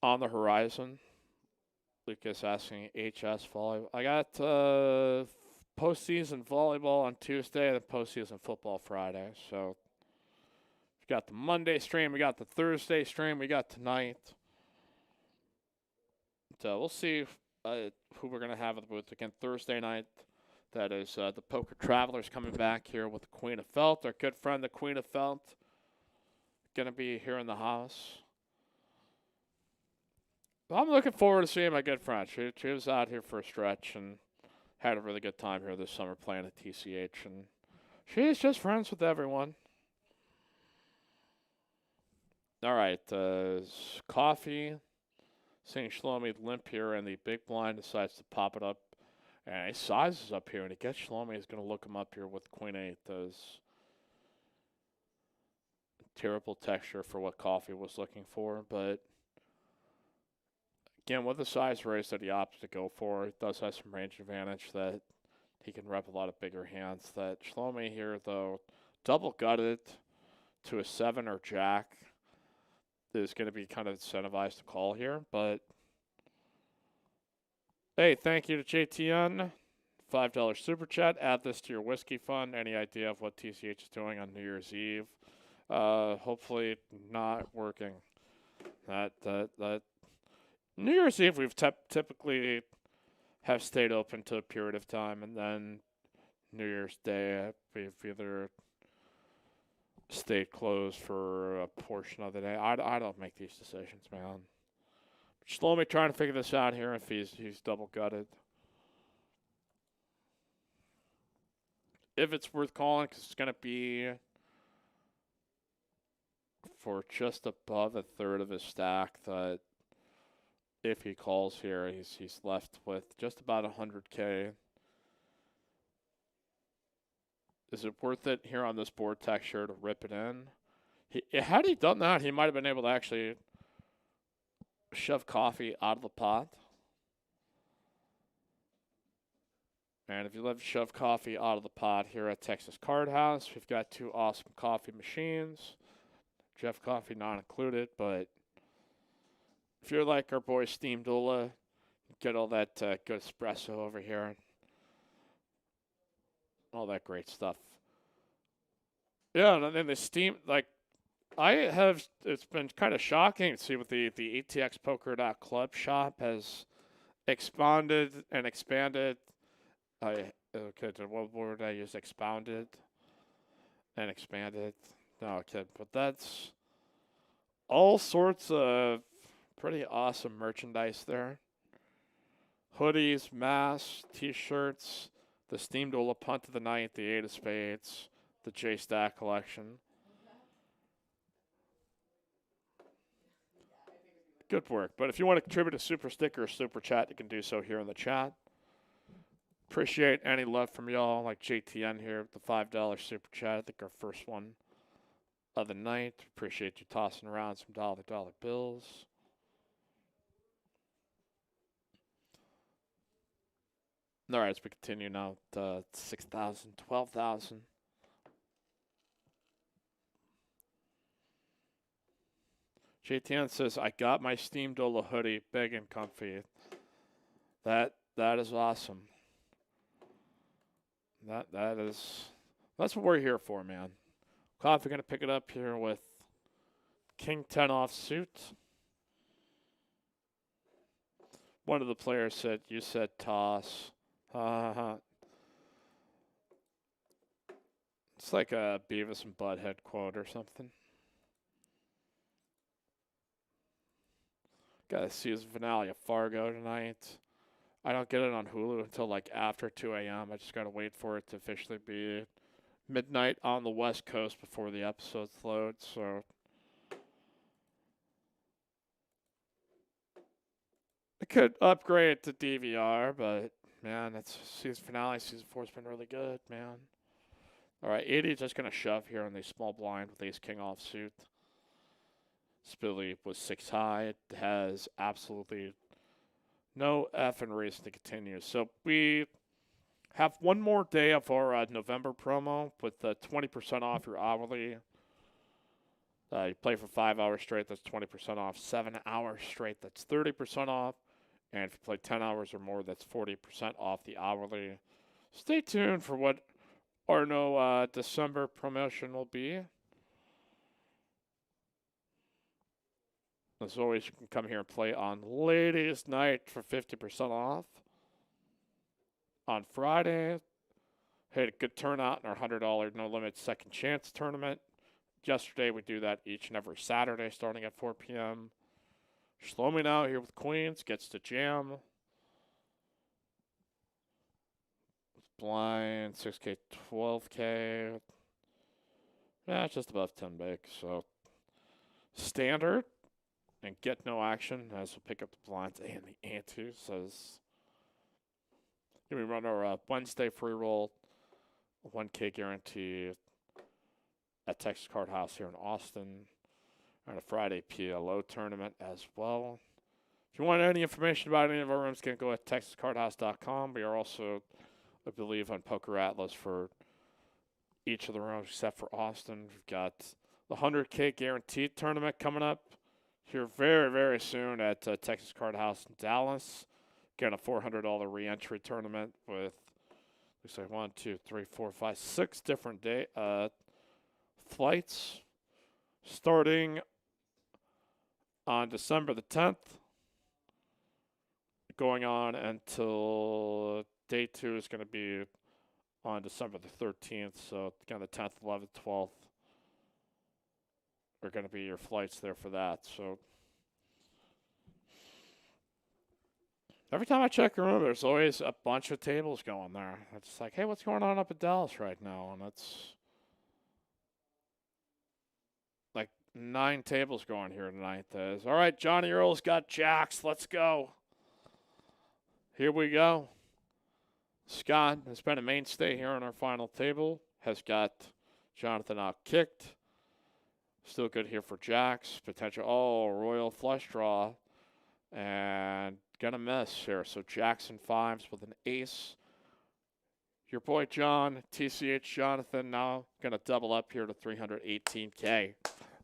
on the horizon. Lucas asking HS volleyball. I got postseason volleyball on Tuesday and postseason football Friday. So we got the Monday stream, we got the Thursday stream, we got tonight. So we'll see who we're going to have at the booth again Thursday night. That is the Poker Travelers coming back here with the Queen of Felt, our good friend, the Queen of Felt, going to be here in the house. I'm looking forward to seeing my good friend. She was out here for a stretch and had a really good time here this summer playing at TCH. And she's just friends with everyone. All right, coffee. Seeing Shlomi limp here, and the big blind decides to pop it up. And he sizes up here, and he gets Shlomi. He's going to look him up here with Queen 8. Does terrible texture for what coffee was looking for. But again, with the size raise that he opts to go for, it does have some range advantage that he can rep a lot of bigger hands. That Shlomi here, though, double gutted to a 7 or jack is going to be kind of incentivized to call here. But hey, thank you to JTN. $5 super chat. Add this to your whiskey fund. Any idea of what TCH is doing on New Year's Eve? Hopefully not working. That New Year's Eve we've typically have stayed open to a period of time, and then New Year's Day we've either stayed closed for a portion of the day. I don't make these decisions, man. Shlomi trying to figure this out here if he's double gutted. If it's worth calling, because it's going to be for just above a third of his stack. That if he calls here, he's left with just about 100K. Is it worth it here on this board texture to rip it in? Had he done that, he might have been able to actually shove coffee out of the pot. And if you love to shove coffee out of the pot here at Texas Card House, we've got 2 awesome coffee machines. Jeff Coffee not included, but if you're like our boy Steam Doula, get all that good espresso over here. All that great stuff. Yeah, and then the Steam, like, it's been kind of shocking to see what the ATXpoker.club shop has expanded and expanded. What word I use? Expounded and expanded. No, kid, but that's all sorts of pretty awesome merchandise there. Hoodies, masks, T-shirts, the Steam Doula Punt of the Night, the 8 of Spades, the J-Stack collection. Good work. But if you want to contribute a super sticker or super chat, you can do so here in the chat. Appreciate any love from y'all, like JTN here with the $5 super chat. I think our first one of the night. Appreciate you tossing around some dollar bills. All right, as we continue now, 6,000, 12,000. JTN says, I got my Steam Dola hoodie, big and comfy. That is awesome. That's what we're here for, man. Coffee gonna pick it up here with King 10 off suit. One of the players said, you said toss. It's like a Beavis and Butthead quote or something. Gotta see his finale of Fargo tonight. I don't get it on Hulu until like after 2 a.m. I just gotta wait for it to officially be midnight on the West Coast before the episodes load, so I could upgrade to DVR, but man, that's season finale. Season 4's been really good, man. All right, 80 just gonna shove here on the small blind with Ace King offsuit. Spilly was 6 high. It has absolutely no effing reason to continue. So we have one more day of our November promo with 20% off your hourly. You play for 5 hours straight, that's 20% off. 7 hours straight, that's 30% off. And if you play 10 hours or more, that's 40% off the hourly. Stay tuned for what our December promotion will be. As always, you can come here and play on Ladies' Night for 50% off. On Friday, had a good turnout in our $100 No Limit Second Chance tournament. Yesterday, we do that each and every Saturday starting at 4 p.m. Shlomi now here with Queens gets to jam. Blind, 6K, 12K. Yeah, it's just above 10 big. So, standard and get no action as we'll pick up the blinds and the ante. Says, we run our Wednesday free roll, 1K guarantee at Texas Card House here in Austin. And a Friday PLO tournament as well. If you want any information about any of our rooms, you can go at texascardhouse.com. We are also, I believe, on Poker Atlas for each of the rooms except for Austin. We've got the 100K guaranteed tournament coming up here very, very soon at Texas Card House in Dallas. Again, a $400 re-entry tournament with, looks like 1, 2, 3, 4, 5, 6 different flights starting on December the 10th, going on until day 2 is going to be on December the 13th. So, again, the 10th, 11th, 12th are going to be your flights there for that. So, every time I check the room, there's always a bunch of tables going there. It's like, hey, what's going on up at Dallas right now? And it's like 9 tables going here tonight. All right, Johnny Earl's got jacks. Let's go. Here we go. Scott has been a mainstay here on our final table. Has got Jonathan out kicked. Still good here for jacks. Potential, royal flush draw. And gonna miss here. So jacks and 5s with an ace. Your boy John, TCH Jonathan, now gonna double up here to 318K.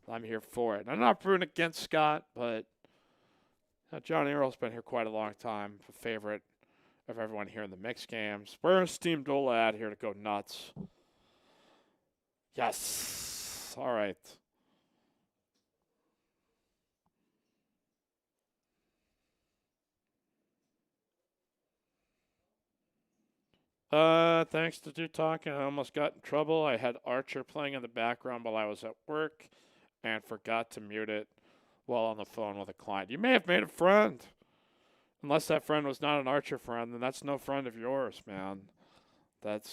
I'm here for it. I'm not rooting against Scott, but Johnny Earl's been here quite a long time. A favorite of everyone here in the mixed games. Where's Team Dola at here to go nuts? Yes. All right. Thanks to do talking, I almost got in trouble. I had Archer playing in the background while I was at work and forgot to mute it while on the phone with a client. You may have made a friend. Unless that friend was not an Archer friend, then that's no friend of yours, man. That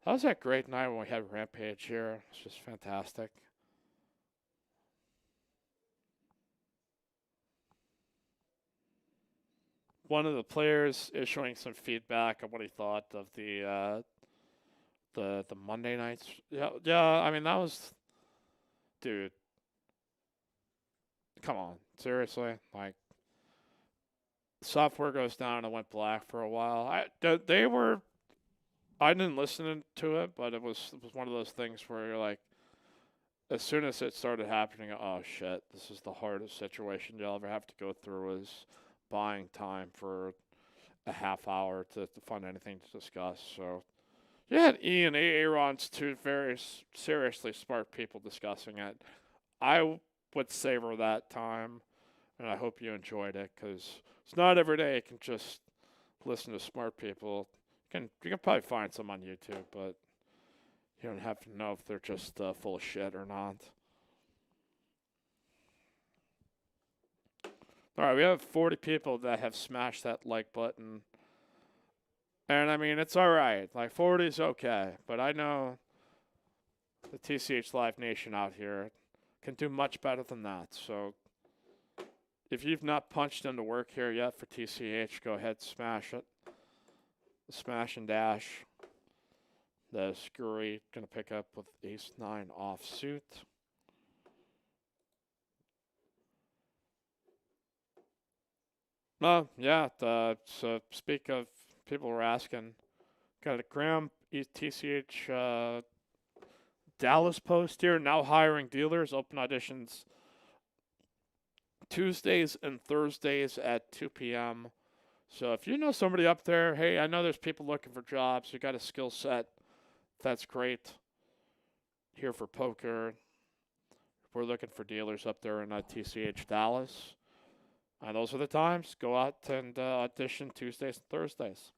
was that great night when we had Rampage here. It's just fantastic. One of the players issuing some feedback on what he thought of the Monday nights. Yeah. I mean, that was, dude. Come on, seriously, like, software goes down and went black for a while. I didn't listen to it, but it was one of those things where you're like, as soon as it started happening, oh shit, this is the hardest situation you'll ever have to go through is buying time for a half hour to find anything to discuss. So you had Ian and Aaron's two very seriously smart people discussing it. I would savor that time, and I hope you enjoyed it because it's not every day you can just listen to smart people. You can probably find some on YouTube, but you don't have to know if they're just full of shit or not. All right, we have 40 people that have smashed that like button. And I mean, it's all right. Like 40 is okay, but I know the TCH Live Nation out here can do much better than that. So if you've not punched into work here yet for TCH, go ahead, smash it. Smash and dash. The Scurry going to pick up with ace-9 offsuit. Yeah. So speak of people were asking, got a Graham TCH Dallas post here. Now hiring dealers. Open auditions Tuesdays and Thursdays at 2 p.m. So if you know somebody up there, hey, I know there's people looking for jobs. You got a skill set. That's great. Here for poker. We're looking for dealers up there in TCH Dallas. And those are the times. Go out and audition Tuesdays and Thursdays.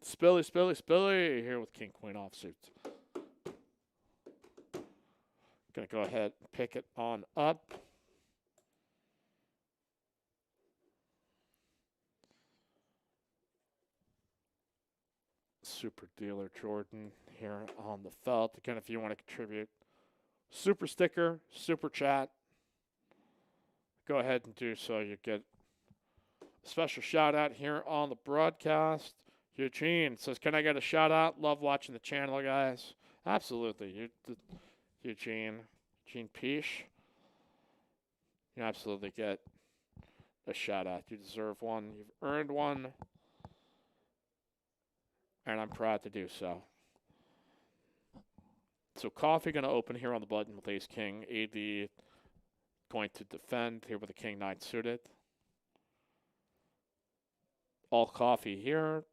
Spilly here with King Queen offsuit. Gonna go ahead and pick it on up. Super Dealer Jordan here on the felt. Again, if you want to contribute, super sticker, super chat, go ahead and do so. You get a special shout out here on the broadcast. Eugene says, "Can I get a shout out? Love watching the channel, guys." Absolutely, Eugene Peash. You absolutely get a shout out. You deserve one. You've earned one. And I'm proud to do so. So Coffee going to open here on the button with ace king. AD going to defend here with a king 9 suited. All Coffee here.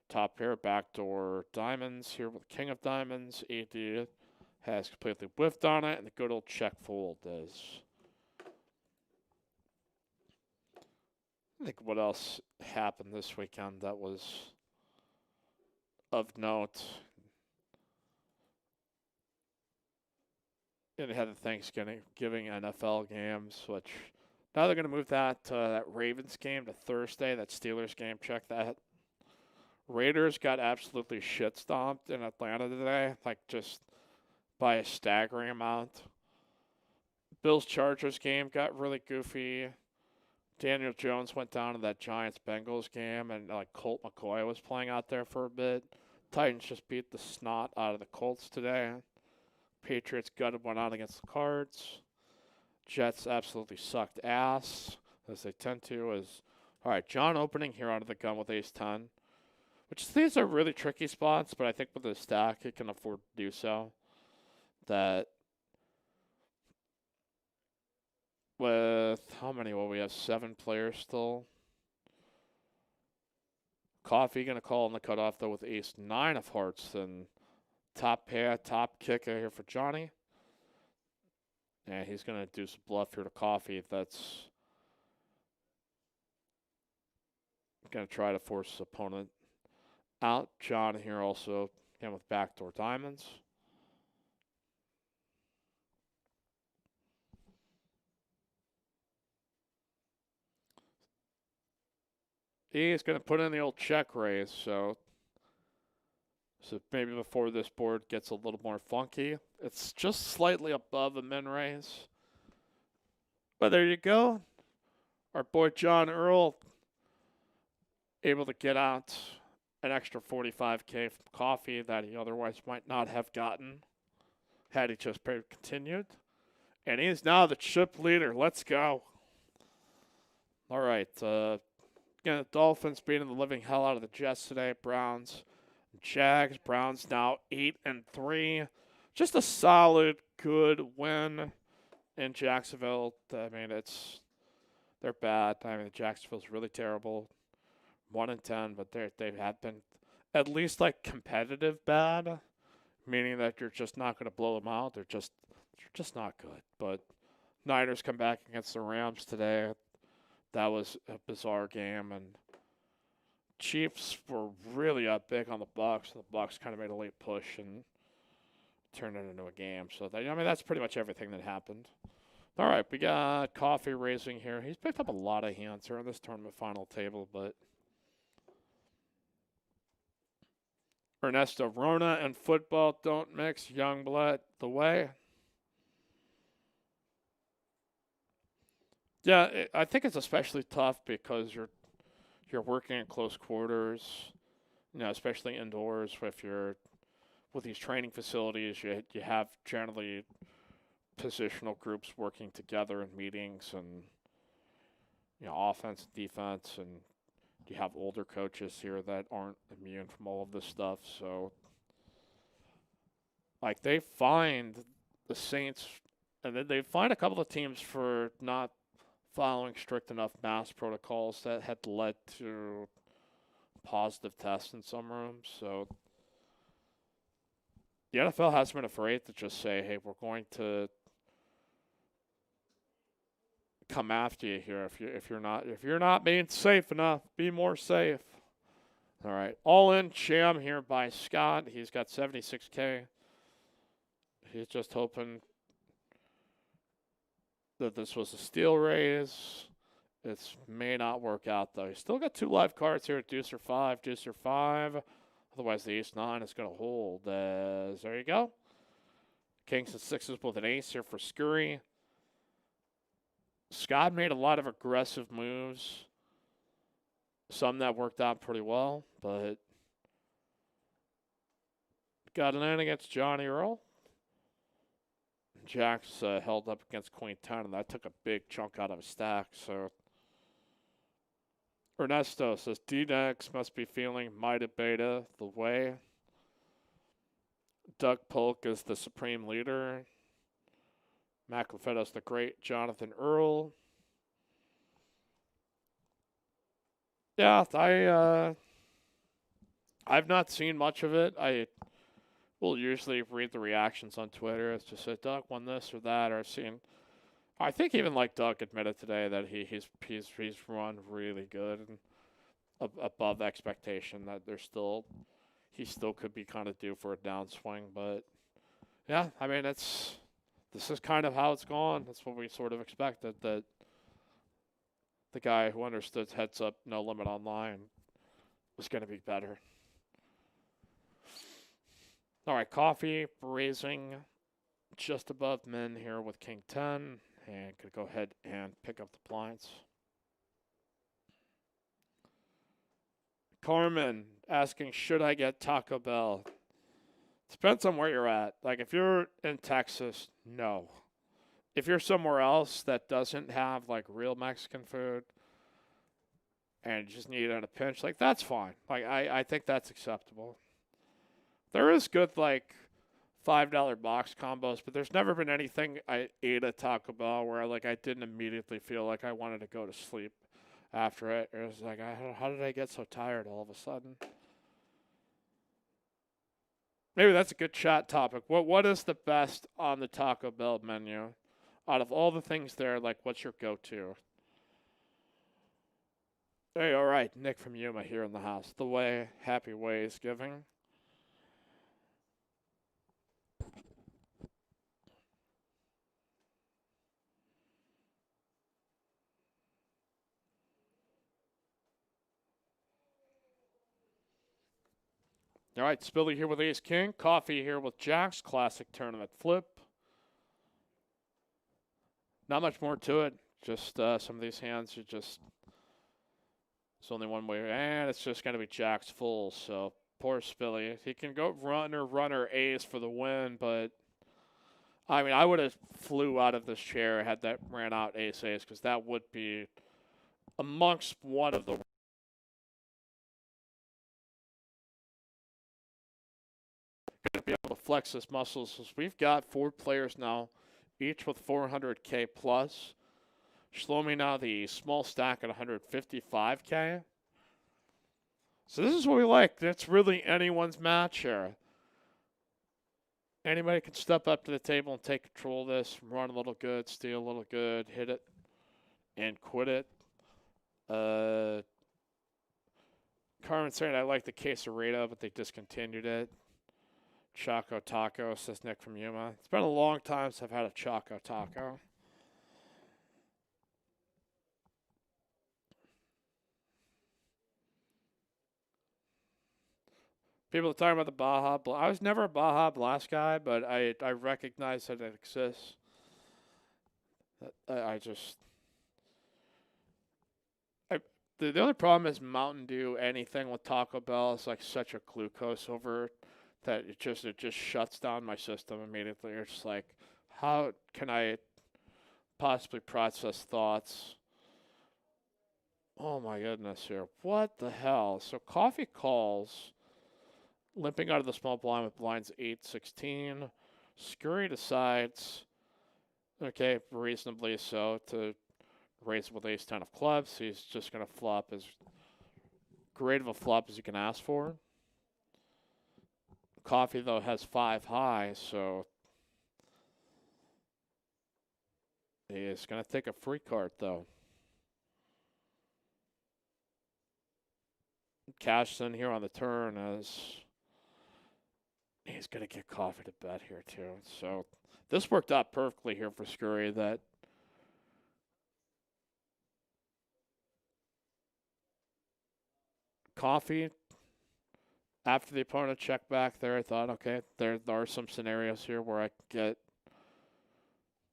Top pair, backdoor diamonds here with king of diamonds. AD has completely whiffed on it, and the good old check fold is. I think what else happened this weekend that was of note. And they had the Thanksgiving NFL games, which now they're going to move that Ravens game to Thursday. That Steelers game, check that. Raiders got absolutely shit stomped in Atlanta today, like just by a staggering amount. Bills-Chargers game got really goofy. Daniel Jones went down to that Giants-Bengals game, and like Colt McCoy was playing out there for a bit. Titans just beat the snot out of the Colts today. Patriots gutted one out against the Cards. Jets absolutely sucked ass, as they tend to. All right, John opening here out of the gun with ace-10, which these are really tricky spots, but I think with the stack, he can afford to do so. That with how many will we have? 7 players still. Coffee going to call in the cutoff, though, with ace-9 of hearts. And top pair, top kicker here for Johnny. And he's going to do some bluff here to Coffee. That's going to try to force his opponent out. John here also, again, with backdoor diamonds. He's going to put in the old check raise, so maybe before this board gets a little more funky. It's just slightly above a min raise. But there you go. Our boy John Earl able to get out an extra $45K from Coffee that he otherwise might not have gotten had he just continued. And he is now the chip leader. Let's go. All right. Again, the Dolphins beating the living hell out of the Jets today. Browns, Jags. Browns now 8-3. Just a solid, good win in Jacksonville. I mean, they're bad. I mean, Jacksonville's really terrible. 1-10, but they have been at least like competitive bad, meaning that you're just not going to blow them out. They're just not good. But Niners come back against the Rams today. That was a bizarre game, and Chiefs were really up big on the Bucs. The Bucs kind of made a late push and turned it into a game. So I mean, that's pretty much everything that happened. All right, we got Coffee raising here. He's picked up a lot of hands here on this tournament final table, but Ernesto, Rona and football don't mix. Youngblood the way. Yeah, I think it's especially tough because you're working in close quarters, especially indoors. With these training facilities, you have generally positional groups working together in meetings, and offense and defense, and you have older coaches here that aren't immune from all of this stuff. So, like, they find the Saints, and then they find a couple of teams for not following strict enough mask protocols that had led to positive tests in some rooms. So the NFL hasn't been afraid to just say, hey, we're going to come after you here if you're not being safe enough. Be more safe. All right. All in sham here by Scott. He's got 76K. He's just hoping that this was a steal raise. It may not work out, though. He's still got 2 live cards here at Deucer 5, Deucer 5. Otherwise, the Ace-9 is going to hold. There you go. Kings and 6s with an ace here for Scurry. Scott made a lot of aggressive moves. Some that worked out pretty well, but got an in against Johnny Earl. Jack's held up against Queen 10, and that took a big chunk out of his stack. So Ernesto says D-Dex must be feeling mighty beta the way. Doug Polk is the supreme leader. Matt Lafetto's the great Jonathan Earl. Yeah, I've not seen much of it. I will usually read the reactions on Twitter. It's just said Doug won this or that, or I've seen. I think even like Doug admitted today that he's run really good and above expectation. That he still could be kind of due for a downswing, but yeah, I mean this is kind of how it's gone. That's what we sort of expected, that the guy who understood heads up no limit online was going to be better. All right, Coffee raising just above min here with King 10, and could go ahead and pick up the blinds. Carmen asking, should I get Taco Bell? Depends on where you're at. Like, if you're in Texas, no. If you're somewhere else that doesn't have, like, real Mexican food and you just need it in a pinch, like, that's fine. Like, I think that's acceptable. There is good, like, $5 box combos, but there's never been anything I ate at Taco Bell where, like, I didn't immediately feel like I wanted to go to sleep after it. It was like, how did I get so tired all of a sudden? Maybe that's a good chat topic. What is the best on the Taco Bell menu? Out of all the things there, like, what's your go-to? Hey, all right, Nick from Yuma here in the house. The way, happy ways giving. All right, Spilly here with Ace King. Coffee here with Jacks. Classic tournament flip. Not much more to it. Just some of these hands are just... There's only one way. And it's just going to be Jacks full. So, poor Spilly. He can go runner, ace for the win. But, I mean, I would have flew out of this chair had that ran out ace, because that would be amongst one of the going to be able to flex his muscles. So we've got 4 players now, each with 400K plus. Shlomi now the small stack at 155K. So this is what we like. It's really anyone's match here. Anybody can step up to the table and take control of this, run a little good, steal a little good, hit it, and quit it. Carmen saying I like the quesarito, but they discontinued it. Choco Taco, says Nick from Yuma. It's been a long time since I've had a Choco Taco. People are talking about the Baja Blast. I was never a Baja Blast guy, but I recognize that it exists. The only problem is Mountain Dew, anything with Taco Bell is like such a glucose over that it just shuts down my system immediately. It's just like, how can I possibly process thoughts? Oh my goodness here. What the hell? So Coffee calls, limping out of the small blind with blinds 8-16. Scurry decides, okay, reasonably so, to raise with ace 10 of clubs. He's just going to flop as great of a flop as you can ask for. Coffee, though, has 5 high, so he is going to take a free card, though. Cashes in here on the turn as he's going to get Coffee to bet here, too. So this worked out perfectly here for Scurry, that Coffee, after the opponent checked back there, I thought, okay, there are some scenarios here where I can get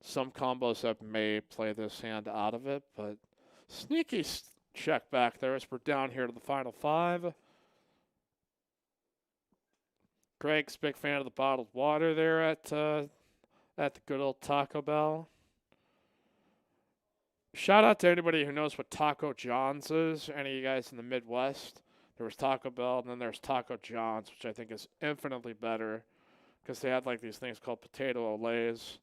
some combos that may play this hand out of it, but sneaky check back there as we're down here to the final 5. Greg's a big fan of the bottled water there at the good old Taco Bell. Shout out to anybody who knows what Taco John's is. Any of you guys in the Midwest? There was Taco Bell, and then there's Taco John's, which I think is infinitely better because they had like these things called potato olays.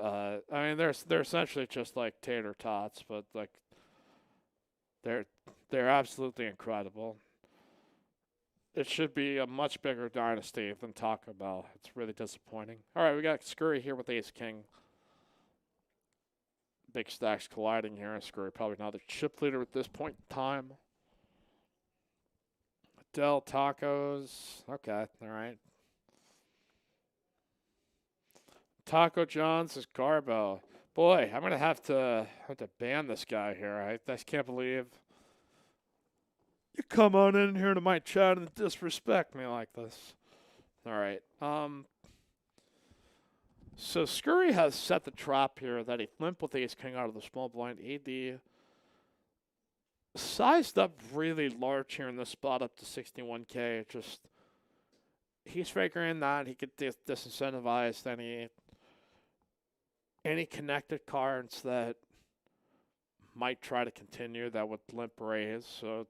I mean, they're essentially just like tater tots, but like they're absolutely incredible. It should be a much bigger dynasty than Taco Bell. It's really disappointing. All right, we got Scurry here with Ace King. Big stacks colliding here. Scurry probably not the chip leader at this point in time. Del Tacos. Okay, all right. Taco John's is Garbo. Boy, I'm gonna have to ban this guy here. I just can't believe you come on in here to my chat and disrespect me like this. All right. So Scurry has set the trap here that he limped with Ace King out of the small blind. AD sized up really large here in this spot up to 61K. Just he's figuring that he could disincentivize any connected cards that might try to continue that would limp raise. So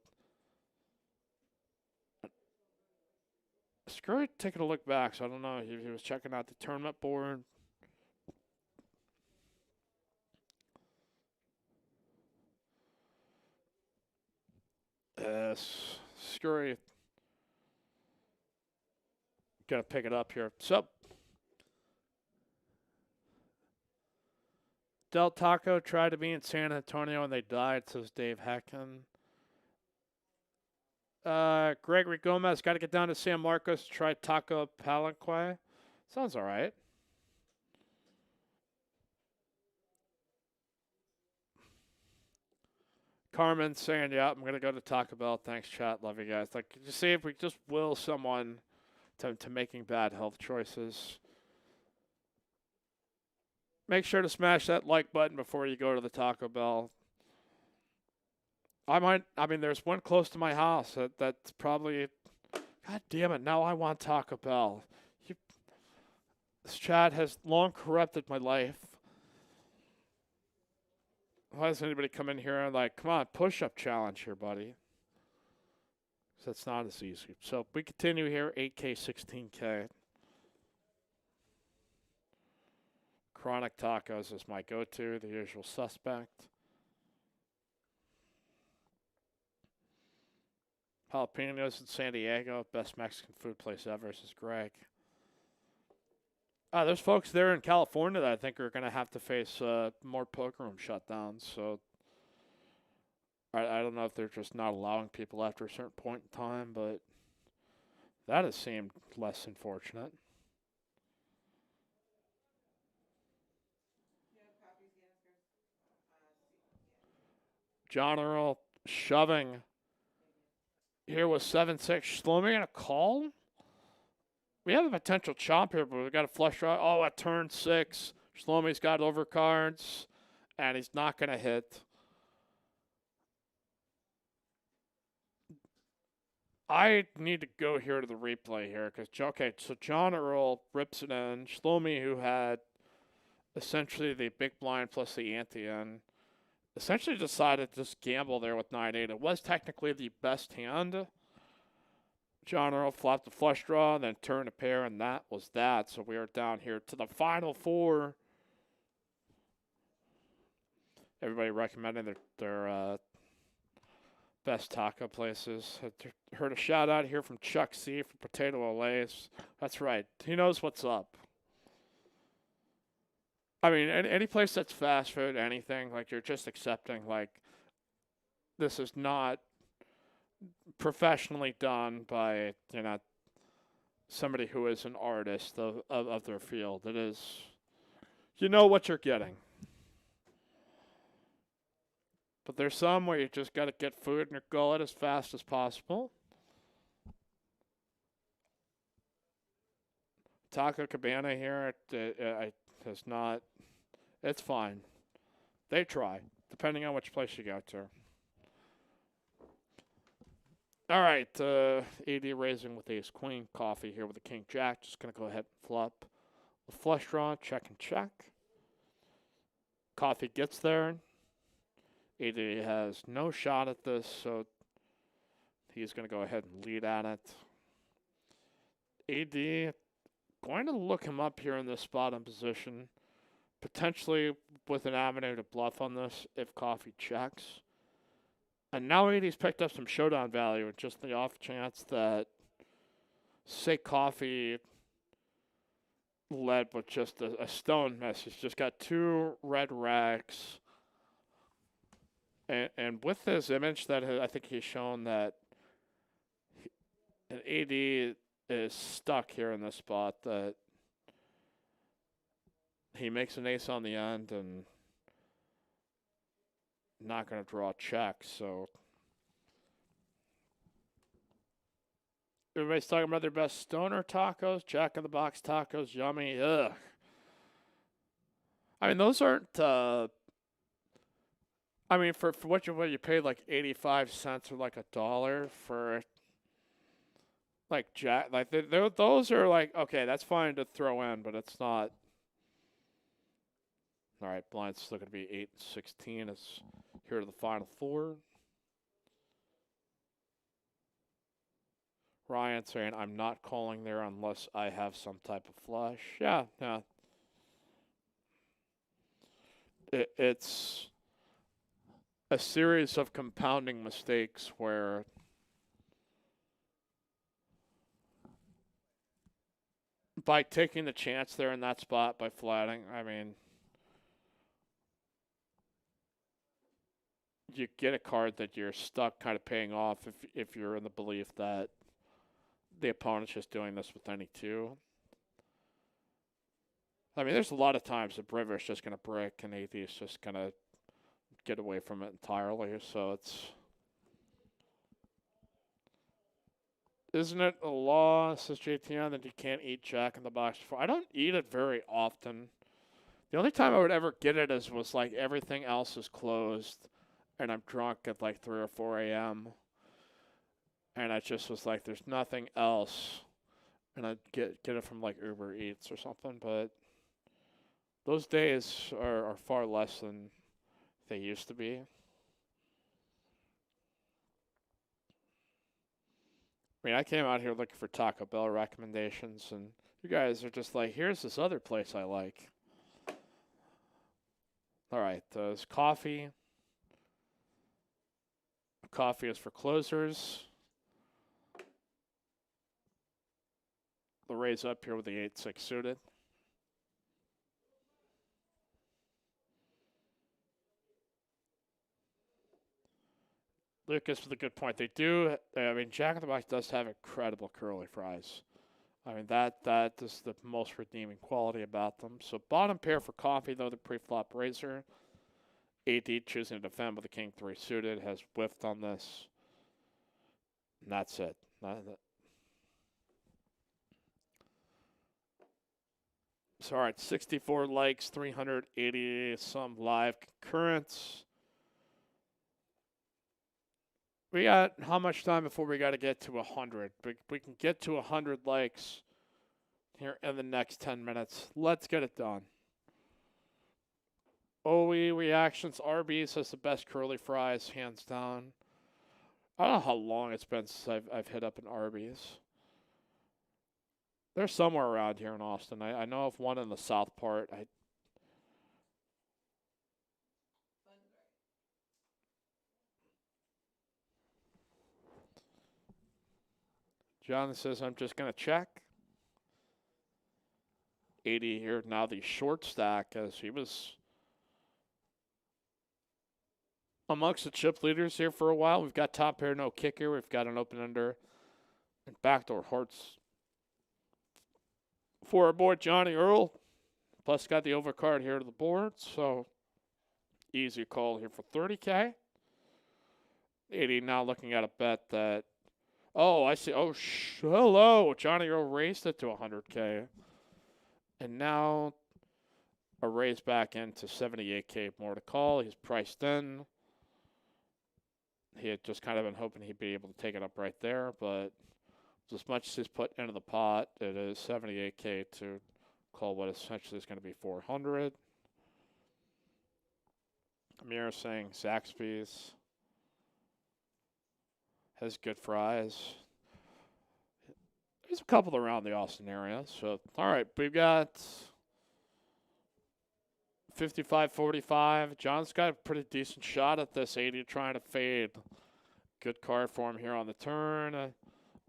Scurry taking a look back, so I don't know. He was checking out the tournament board. Scurry gonna pick it up here. So Del Taco tried to be in San Antonio and they died, says Dave Hecken. Gregory Gomez got to get down to San Marcos to try Taco Palenque. Sounds all right. Carmen saying, yeah, I'm going to go to Taco Bell. Thanks, chat. Love you guys. Like, you see, if we just will someone to making bad health choices, make sure to smash that like button before you go to the Taco Bell. I mean, there's one close to my house that's probably, God damn it, now I want Taco Bell. This chat has long corrupted my life. Why does anybody come in here and like, come on, push-up challenge here, buddy? So that's not as easy. So we continue here, 8K, 16K. Chronic Tacos is my go-to, the usual suspect. Jalapenos in San Diego, best Mexican food place ever, says Greg. There's folks there in California that I think are going to have to face more poker room shutdowns. So I don't know if they're just not allowing people after a certain point in time, but that has seemed less unfortunate. John Earl shoving here with 7-6. Shlomi going to call? We have a potential chomp here, but we've got a flush draw. Oh, at turn 6. Shlomi's got overcards, and he's not going to hit. I need to go here to the replay here, because, okay, so John Earl rips it in. Shlomi, who had essentially the big blind plus the ante in, essentially decided to just gamble there with 9-8. It was technically the best hand. John Earl flopped the flush draw, then turned a pair, and that was that. So we are down here to the final 4. Everybody recommending their best taco places. I heard a shout out here from Chuck C for Potato Olays. That's right. He knows what's up. I mean, any place that's fast food, anything, like you're just accepting, like, this is not professionally done by, somebody who is an artist of their field. It is, you know what you're getting. But there's some where you just got to get food in your gullet as fast as possible. Taco Cabana here, it has not, it's fine. They try, depending on which place you go to. All right, AD raising with ace queen, coffee here with a king jack. Just going to go ahead and flop the flush draw, check and check. Coffee gets there. AD has no shot at this, so he's going to go ahead and lead at it. AD going to look him up here in this spot in position, potentially with an avenue to bluff on this if coffee checks. And now AD's picked up some showdown value with just the off chance that, say, coffee led with just a stone miss. He's just got 2 red racks. And with this image that I think he's shown that an AD is stuck here in this spot, that he makes an ace on the end and not going to draw a check, so everybody's talking about their best stoner tacos, jack-in-the-box tacos, yummy, ugh. I mean, those aren't, for what you paid like 85 cents or like $1 for, like, those are like, okay, that's fine to throw in, but it's not. All right, blind's still going to be 8 and 16. It's here to the final 4. Ryan saying, I'm not calling there unless I have some type of flush. Yeah. It's a series of compounding mistakes where by taking the chance there in that spot, by flatting, I mean, you get a card that you're stuck kind of paying off if you're in the belief that the opponent's just doing this with any 2. I mean, there's a lot of times that River's just going to brick and AD is just going to get away from it entirely. So it's, isn't it a law, says JTN, that you can't eat jack in the box before? I don't eat it very often. The only time I would ever get it was like everything else is closed and I'm drunk at like 3 or 4 a.m. And I just was like, there's nothing else. And I'd get it from like Uber Eats or something. But those days are far less than they used to be. I mean, I came out here looking for Taco Bell recommendations, and you guys are just like, here's this other place I like. All right, there's coffee. Coffee is for closers. The raise up here with the 8-6 suited. Lucas with a good point. They do. I mean, Jack in the Box does have incredible curly fries. I mean, that is the most redeeming quality about them. So bottom pair for coffee, though, the pre-flop raiser. AD choosing to defend with the king 3 suited, has whiffed on this. And that's it. So, all right, 64 likes, 380 some live concurrents. We got how much time before we got to get to 100? We can get to 100 likes here in the next 10 minutes. Let's get it done. OE reactions. Arby's has the best curly fries, hands down. I don't know how long it's been since I've hit up an Arby's. They're somewhere around here in Austin. I know of one in the south part. John says, I'm just going to check. 80 here. Now the short stack, as he was amongst the chip leaders here for a while. We've got top pair, no kicker. We've got an open under and backdoor hearts for our boy Johnny Earl. Plus got the overcard here to the board. So easy call here for 30K. 80 now looking at a bet that, oh, I see. Oh, hello. Johnny Earl raised it to 100K. And now a raise back into 78K more to call. He's priced in. He had just kind of been hoping he'd be able to take it up right there, but as much as he's put into the pot, it is 78K to call what essentially is going to be 400. Amir saying Zaxby's has good fries. There's a couple around the Austin area. So, all right, we've got 55-45. John's got a pretty decent shot at this. 80 trying to fade. Good card for him here on the turn.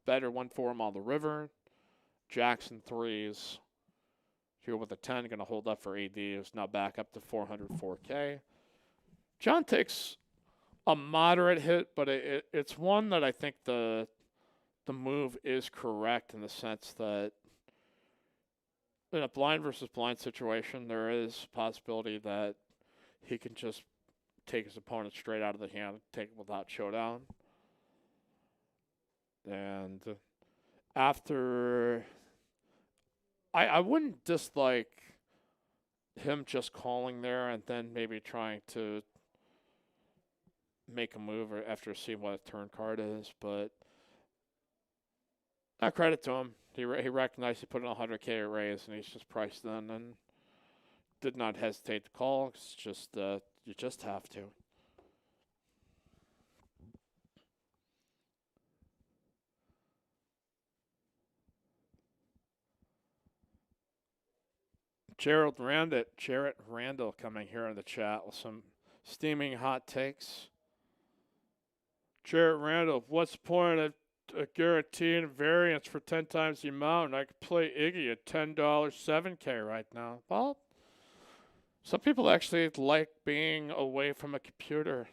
Better one for him on the river. Jackson 3s. Here with a 10, going to hold up for AD. Who's now back up to 404K. John takes a moderate hit, but it's one that I think the move is correct in the sense that in a blind versus blind situation, there is a possibility that he can just take his opponent straight out of the hand, take it without showdown. And after, I wouldn't dislike him just calling there and then maybe trying to make a move after seeing what a turn card is, but I credit to him. He recognized he put in a 100K raise, and he's just priced in and did not hesitate to call. It's just you just have to. Jarrett Randall coming here in the chat with some steaming hot takes. Jarrett Randall, what's the point of a guaranteed variance for 10 times the amount? I could play Iggy at $10 7K right now. Well, some people actually like being away from a computer.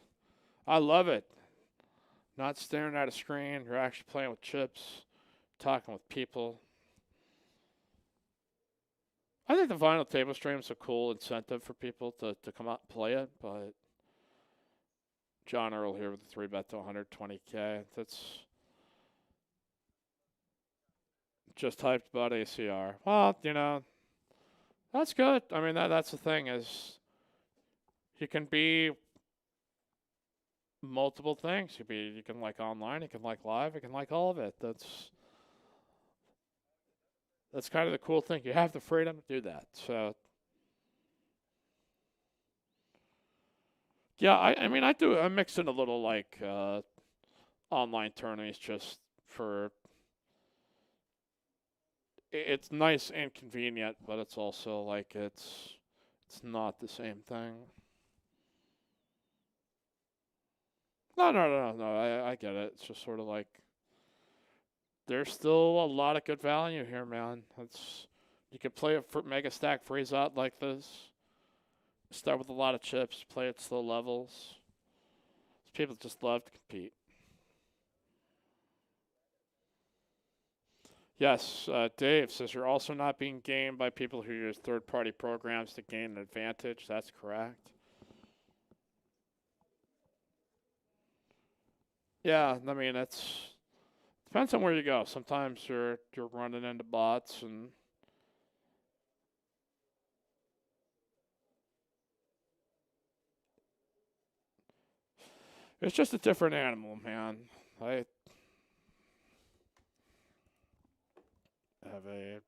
I love it. Not staring at a screen. You're actually playing with chips, talking with people. I think the vinyl table stream is a cool incentive for people to come out and play it, but John Earl here with the 3-bet to 120K. That's just hyped about ACR. Well, you know, that's good. I mean, that's the thing is you can be multiple things. You can like online, you can like live, you can like all of it. That's kind of the cool thing. You have the freedom to do that. So Yeah, I mean, I mix in a little like online tourneys just for it's nice and convenient, but it's also like it's not the same thing. No. I get it. It's just sort of like there's still a lot of good value here, man. It's you could play it for MegaStack Freezeout like this. Start with a lot of chips, play at slow levels. People just love to compete. Yes, Dave says you're also not being gamed by people who use third-party programs to gain an advantage. That's correct. Yeah, I mean it's depends on where you go. Sometimes you're running into bots, and it's just a different animal, man. I have a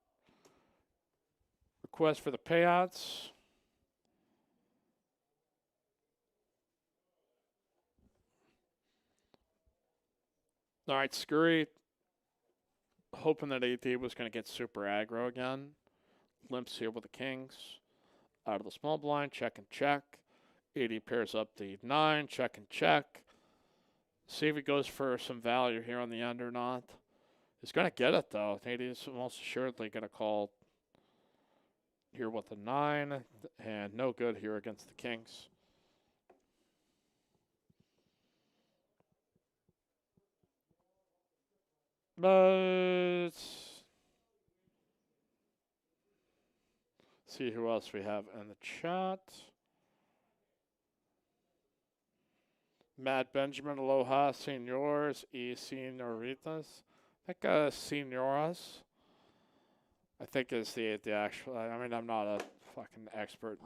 request for the payouts. All right, Scurry, hoping that AD was going to get super aggro again. Limps here with the kings. Out of the small blind, check and check. AD pairs up the 9, check and check. See if he goes for some value here on the end or not. He's going to get it, though. AD is most assuredly going to call here with the 9, and no good here against the kings. But see who else we have in the chat. Matt Benjamin, aloha, senors y senoritas. I think senoras, I think is the actual. I mean, I'm not a fucking expert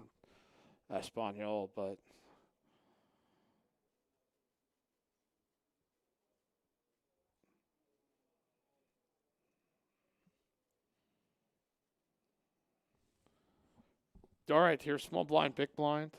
in Espanol, but all right. Here's small blind, big blind.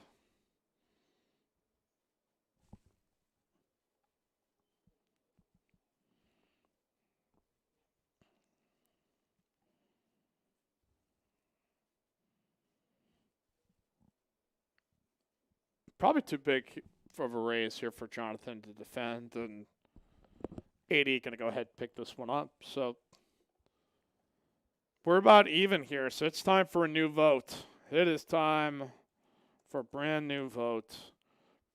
Probably too big of a raise here for Jonathan to defend, and AD gonna go ahead and pick this one up. So we're about even here. So it's time for a new vote. It is time for a brand new vote.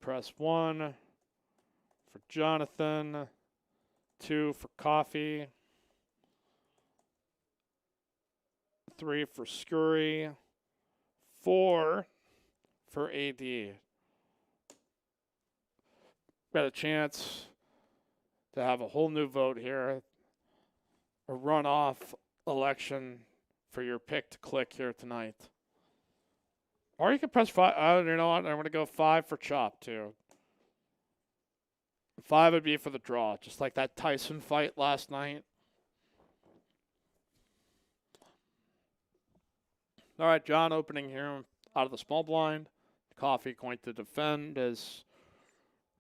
Press 1 for Jonathan, 2 for Coffee, 3 for Scurry, 4 for AD. Got a chance to have a whole new vote here, a runoff election for your pick to click here tonight. Or you can press 5. You know what? I'm going to go 5 for Chop, too. 5 would be for the draw, just like that Tyson fight last night. All right, John opening here out of the small blind. Coffee going to defend as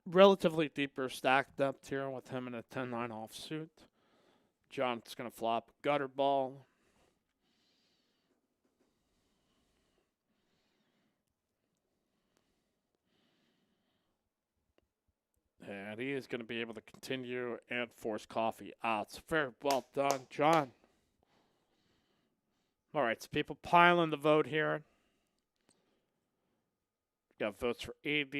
relatively deeper stack depth here with him in a 10-9 offsuit. John's going to flop gutter ball. And he is going to be able to continue and force Coffee out. So very well done, John. All right, so people piling the vote here. Got votes for AD.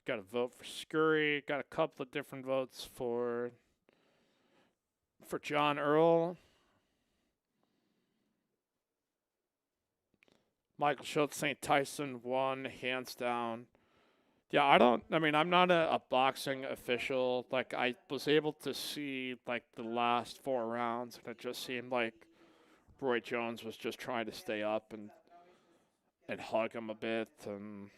Got a vote for Scurry. Got a couple of different votes for John Earl. Michael Schultz, St. Tyson won, hands down. Yeah, I'm not a boxing official. Like, I was able to see, like, the last 4 rounds, and it just seemed like Roy Jones was just trying to stay up and hug him a bit. And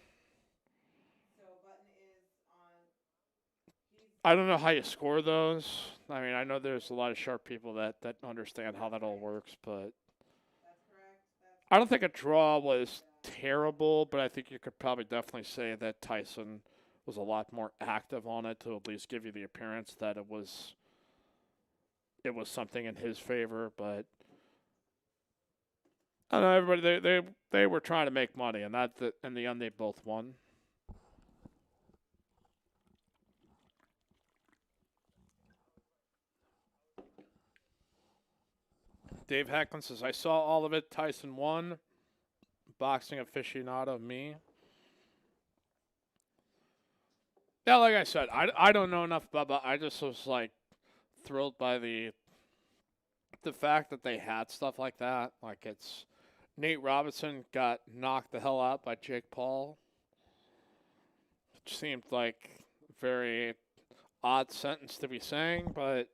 I don't know how you score those. I mean, I know there's a lot of sharp people that understand how that all works, but I don't think a draw was terrible, but I think you could probably definitely say that Tyson was a lot more active on it to at least give you the appearance that it was something in his favor. But I don't know, everybody they were trying to make money, and that in the end they both won. Dave Hecklin says, I saw all of it. Tyson won. Boxing aficionado, me. Yeah, like I said, I don't know enough about. I just was like thrilled by the fact that they had stuff like that. Like it's Nate Robinson got knocked the hell out by Jake Paul. It seemed like a very odd sentence to be saying, but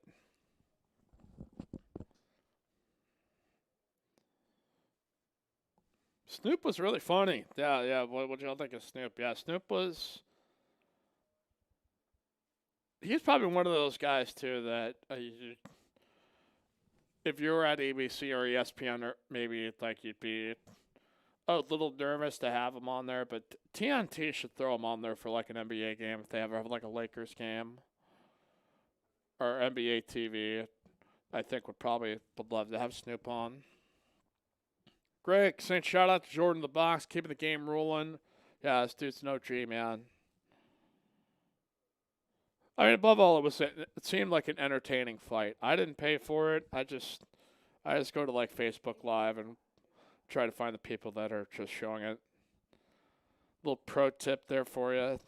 Snoop was really funny. Yeah. What y'all think of Snoop? Yeah, Snoop was. He's probably one of those guys too that if you were at ABC or ESPN, or maybe like you'd be a little nervous to have him on there, but TNT should throw him on there for like an NBA game if they ever have like a Lakers game or NBA TV. I think would love to have Snoop on. Greg saying shout out to Jordan the Box, keeping the game rolling. Yeah, this dude's no G, man. I mean, above all, it seemed like an entertaining fight. I didn't pay for it. I just go to like Facebook Live and try to find the people that are just showing it. Little pro tip there for you.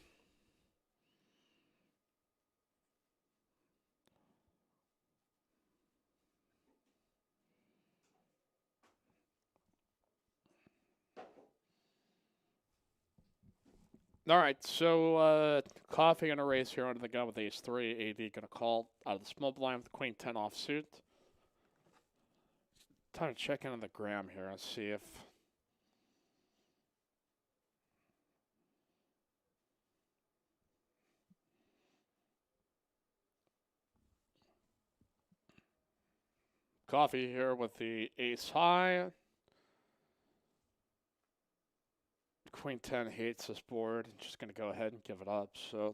All right, so Coffee going to raise here under the gun with ace 3. AD going to call out of the small blind with the queen 10 offsuit. Time to check in on the gram here and see if Coffee here with the ace high. Queen 10 hates this board. Just going to go ahead and give it up. So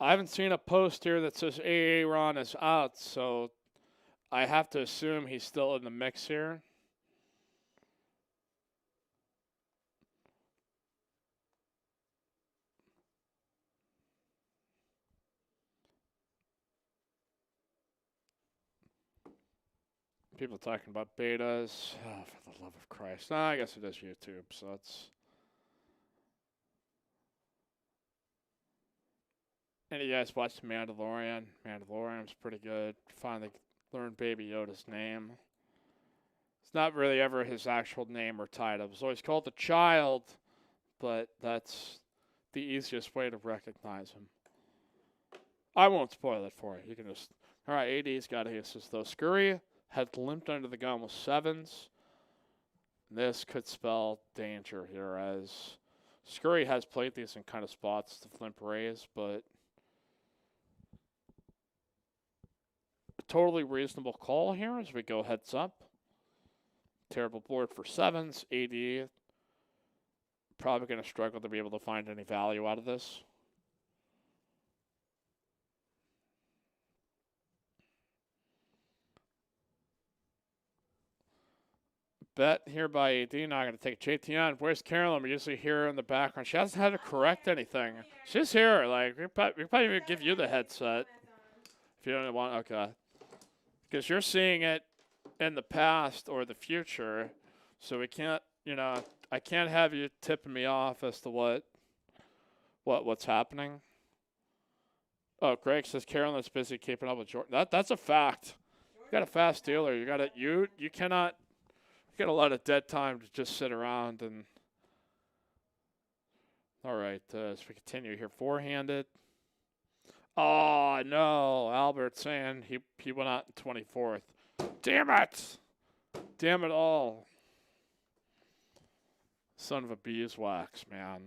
I haven't seen a post here that says Aaron is out, so I have to assume he's still in the mix here. People talking about betas. Oh, for the love of Christ. Nah, I guess it is YouTube, so it's... Any of you guys watched Mandalorian? Mandalorian's pretty good. Finally learned Baby Yoda's name. It's not really ever his actual name or title. It was always called the Child, but that's the easiest way to recognize him. I won't spoil it for you. You can just... All right, AD's got aces, though. Scurry had limped under the gun with 7s. This could spell danger here, as Scurry has played these in kind of spots to limp raise, but a totally reasonable call here as we go heads up. Terrible board for 7s. AD probably going to struggle to be able to find any value out of this. Bet here by AD. Not going to take JTN. Where's Carolyn? We usually hear her in the background. She hasn't had to correct anything. She's here. Like, we probably give you the headset if you don't want. Okay, because you're seeing it in the past or the future, so we can't. I can't have you tipping me off as to what's happening. Oh, Greg says Carolyn's busy keeping up with Jordan. That's a fact. You got a fast dealer. You cannot. You got a lot of dead time to just sit around and. All right, as we continue here, four-handed. Oh no, Albert saying he went out in 24th. Damn it! Damn it all! Son of a beeswax, man.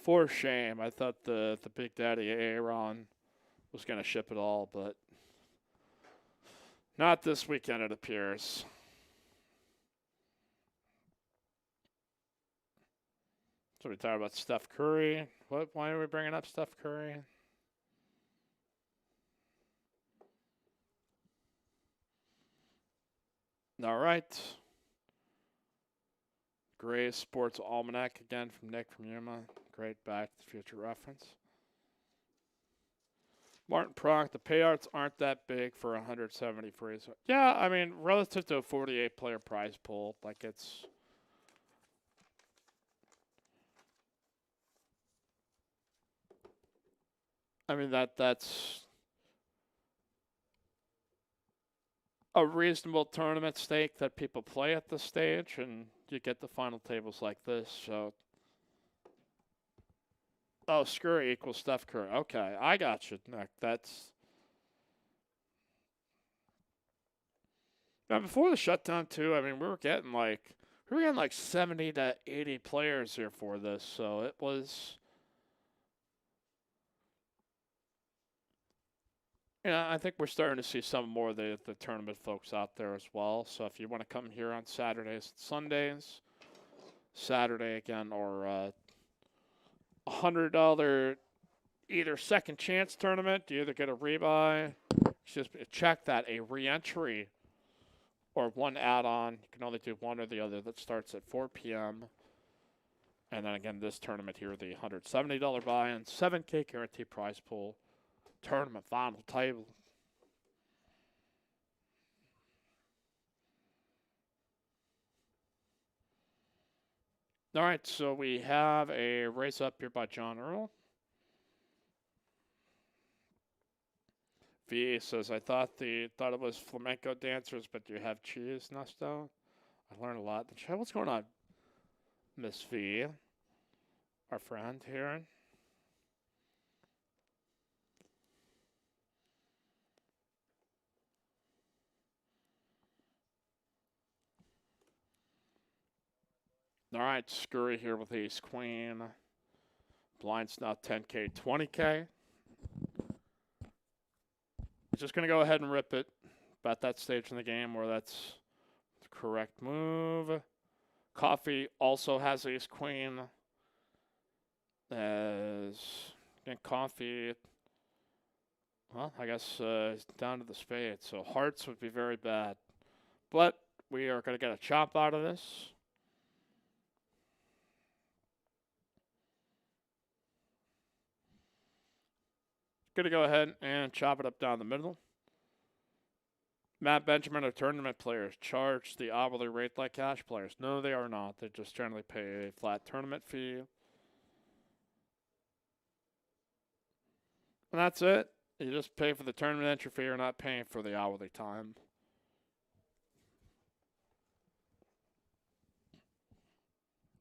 For shame. I thought the Big Daddy Aaron was gonna ship it all, but not this weekend, it appears. So we talked about Steph Curry. Why are we bringing up Steph Curry? All right. Gray's Sports Almanac again from Nick from Yuma. Great Back to the Future reference. Martin Proc, the payouts aren't that big for 170 freeze. Yeah, I mean, relative to a 48-player prize pool, like it's... I mean, that's a reasonable tournament stake that people play at this stage, and you get the final tables like this, so... Oh, Scurry equals Steph Curry. Okay, I got you, Nick. That's... Now, before the shutdown, too, I mean, we were getting like 70 to 80 players here for this, so it was... Yeah, I think we're starting to see some more of the tournament folks out there as well. So if you want to come here on Saturdays and Sundays, Saturday again, or $100 either second chance tournament, you either get a rebuy, just check that, a re-entry, or one add-on. You can only do one or the other. That starts at 4 p.m. And then again, this tournament here, the $170 buy-in, 7K guarantee prize pool. Tournament final table. All right, so we have a race up here by John Earl. V says, I thought it was flamenco dancers, but you have cheese, Nesto. I learned a lot in the chat. What's going on, Miss V? Our friend here. All right, Scurry here with ace queen. Blind's now 10K, 20K. He's just going to go ahead and rip it. About that stage in the game where that's the correct move. Coffee also has ace queen. As again, Coffee. Well, I guess down to the spade. So hearts would be very bad. But we are going to get a chop out of this. Going to go ahead and chop it up down the middle. Matt Benjamin, are tournament players charge the hourly rate like cash players? No, they are not. They just generally pay a flat tournament fee. And that's it. You just pay for the tournament entry fee. You're not paying for the hourly time.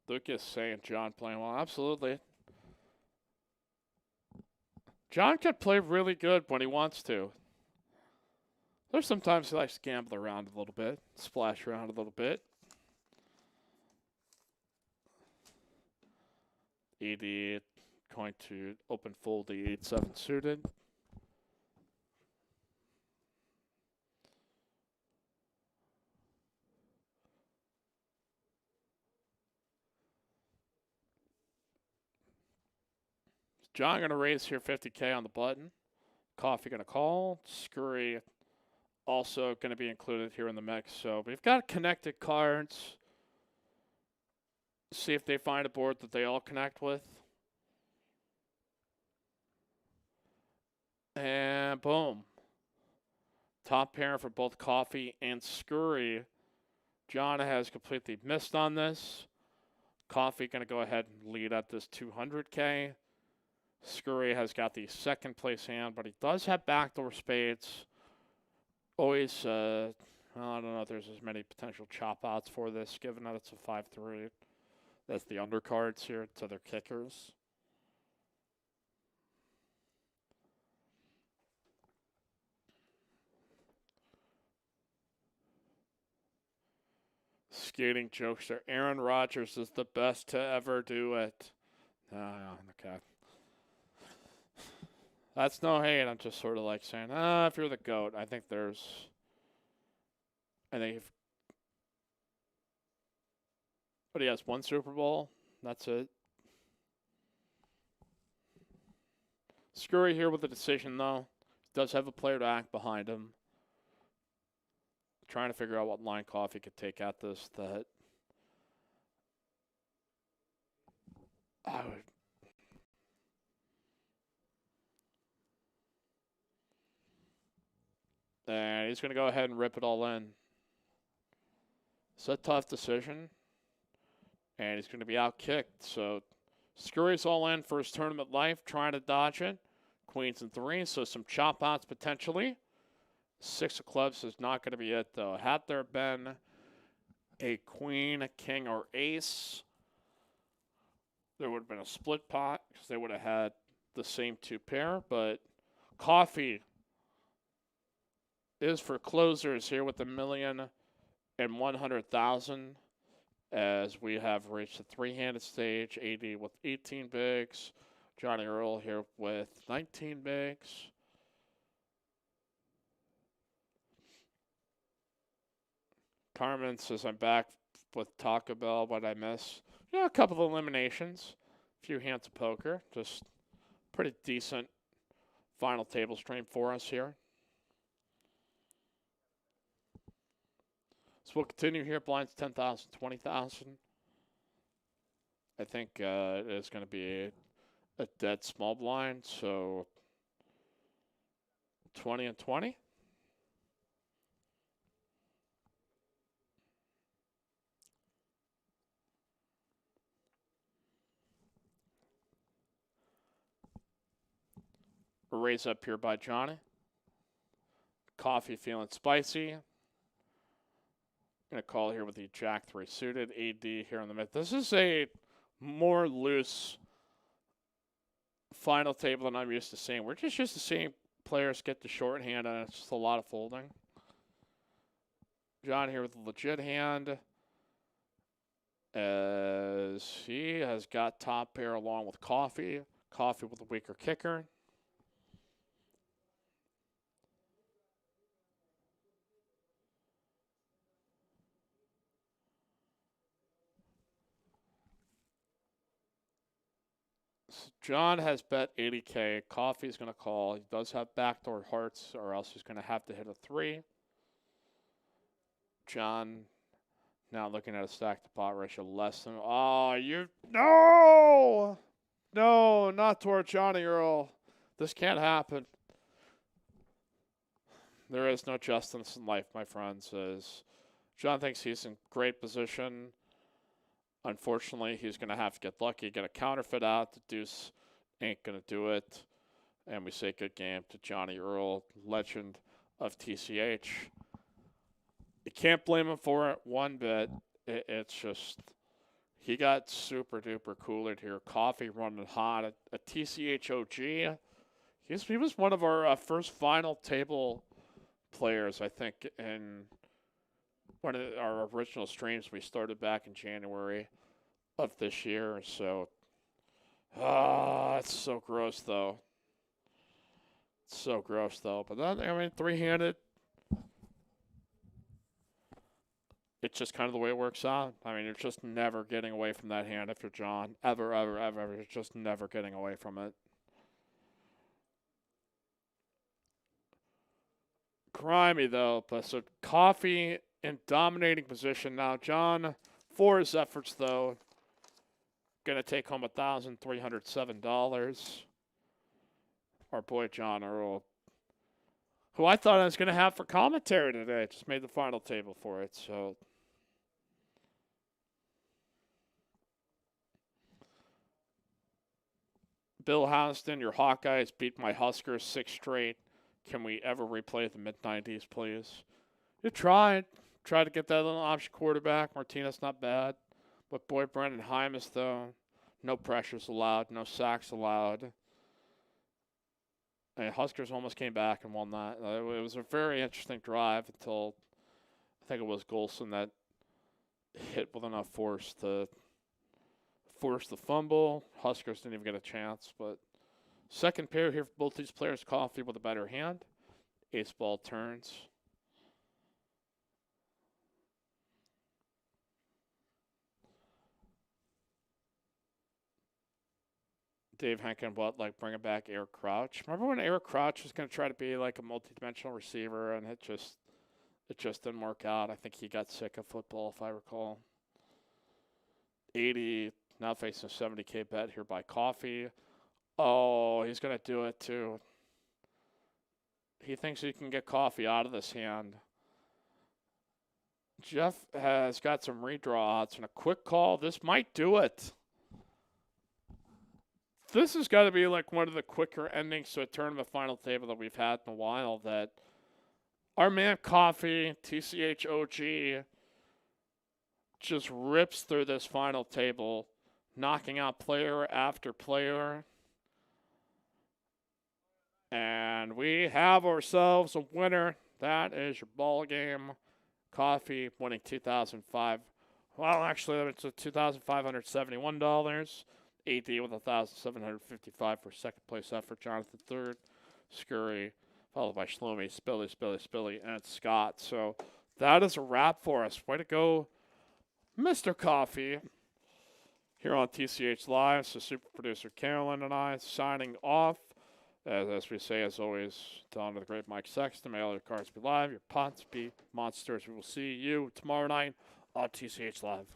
Lucas saying John playing well. Absolutely. John can play really good when he wants to. There's sometimes he likes to gamble around a little bit, splash around a little bit. 80, going to open fold the 8-7 suited. John going to raise here 50K on the button. Coffee going to call. Scurry also going to be included here in the mix. So we've got connected cards. See if they find a board that they all connect with. And boom. Top pair for both Coffee and Scurry. John has completely missed on this. Coffee going to go ahead and lead at this 200K. Scurry has got the second place hand, but he does have backdoor spades. Always, well, I don't know if there's as many potential chop outs for this, given that it's a 5-3. That's the undercards here to their kickers. Skating jokester. Aaron Rodgers is the best to ever do it. Okay. That's no hate. I'm just sort of like saying, if you're the GOAT, I think but he has one Super Bowl. That's it. Scurry here with the decision, though. Does have a player to act behind him. Trying to figure out what line Coffee could take at this that I would. And he's going to go ahead and rip it all in. It's a tough decision. And he's going to be out-kicked. So Scurry's all in for his tournament life, trying to dodge it. Queens and threes, so some chop outs potentially. 6 of clubs is not going to be it, though. Had there been a queen, a king, or ace, there would have been a split pot because they would have had the same 2 pair. But Coffee is for closers here with $1,100,000 as we have reached the 3-handed stage. AD with 18 bigs. Johnny Earl here with 19 bigs. Carmen says, I'm back with Taco Bell. What I miss? Yeah, a couple of eliminations. A few hands of poker. Just pretty decent final table stream for us here. So we'll continue here. Blinds 10,000, 20,000. I think it is going to be a dead small blind. So 20 and 20. A raise up here by Johnny. Coffee feeling spicy. Going to call here with the Jack 3 suited. AD here in the mid. This is a more loose final table than I'm used to seeing. We're just used to seeing players get the shorthand, and it's just a lot of folding. John here with a legit hand, as he has got top pair along with Coffee. Coffee with a weaker kicker. John has bet 80K. Coffee's going to call. He does have backdoor hearts, or else he's going to have to hit a 3. John now looking at a stack to pot ratio less than. Oh, you. No! No, not toward Johnny Earl. This can't happen. There is no justice in life, my friends. As John thinks he's in great position. Unfortunately, he's going to have to get lucky, get a counterfeit out. The deuce ain't going to do it. And we say good game to Johnny Earl, legend of TCH. You can't blame him for it one bit. It's just, he got super duper coolered here. Coffee running hot. A TCH OG. He was one of our first final table players, I think, in one of our original streams we started back in January of this year. So, it's so gross, though. It's so gross, though. But then, I mean, 3-handed. It's just kind of the way it works out. I mean, you're just never getting away from that hand if you're John. Ever, ever, ever, ever. You're just never getting away from it. Grimy, though. But so Coffee in dominating position now. John, for his efforts, though, going to take home $1,307. Our boy John Earl, who I thought I was going to have for commentary today, just made the final table for it. So Bill Houston, your Hawkeyes beat my Huskers 6 straight. Can we ever replay the mid-90s, please? You tried. Tried to get that little option quarterback. Martinez, not bad. But boy, Brendan Hymas, though, no pressures allowed, no sacks allowed. And Huskers almost came back and won that. It was a very interesting drive until I think it was Golson that hit with enough force to force the fumble. Huskers didn't even get a chance. But second pair here for both these players. Coffee with a better hand. Ace ball turns. Dave Henkin, what, like bringing back Eric Crouch? Remember when Eric Crouch was going to try to be like a multidimensional receiver, and it just didn't work out. I think he got sick of football, if I recall. 80, now facing a 70K bet here by Coffee. Oh, he's going to do it too. He thinks he can get Coffee out of this hand. Jeff has got some redraw odds and a quick call. This might do it. This has got to be like one of the quicker endings to a tournament final table that we've had in a while. That our man Coffee, TCH OG, just rips through this final table, knocking out player after player. And we have ourselves a winner. That is your ball game. Coffee winning $2,005. Well, actually, it's $2,571. AD with $1,755 for second place effort. Jonathan third. Scurry, followed by Shlomi, Spilly, and Scott. So that is a wrap for us. Way to go, Mr. Coffee. Here on TCH Live, so super producer Carolyn and I signing off. As we say, as always, down to the great Mike Sexton. May all your cards be live, your pots be monsters. We will see you tomorrow night on TCH Live.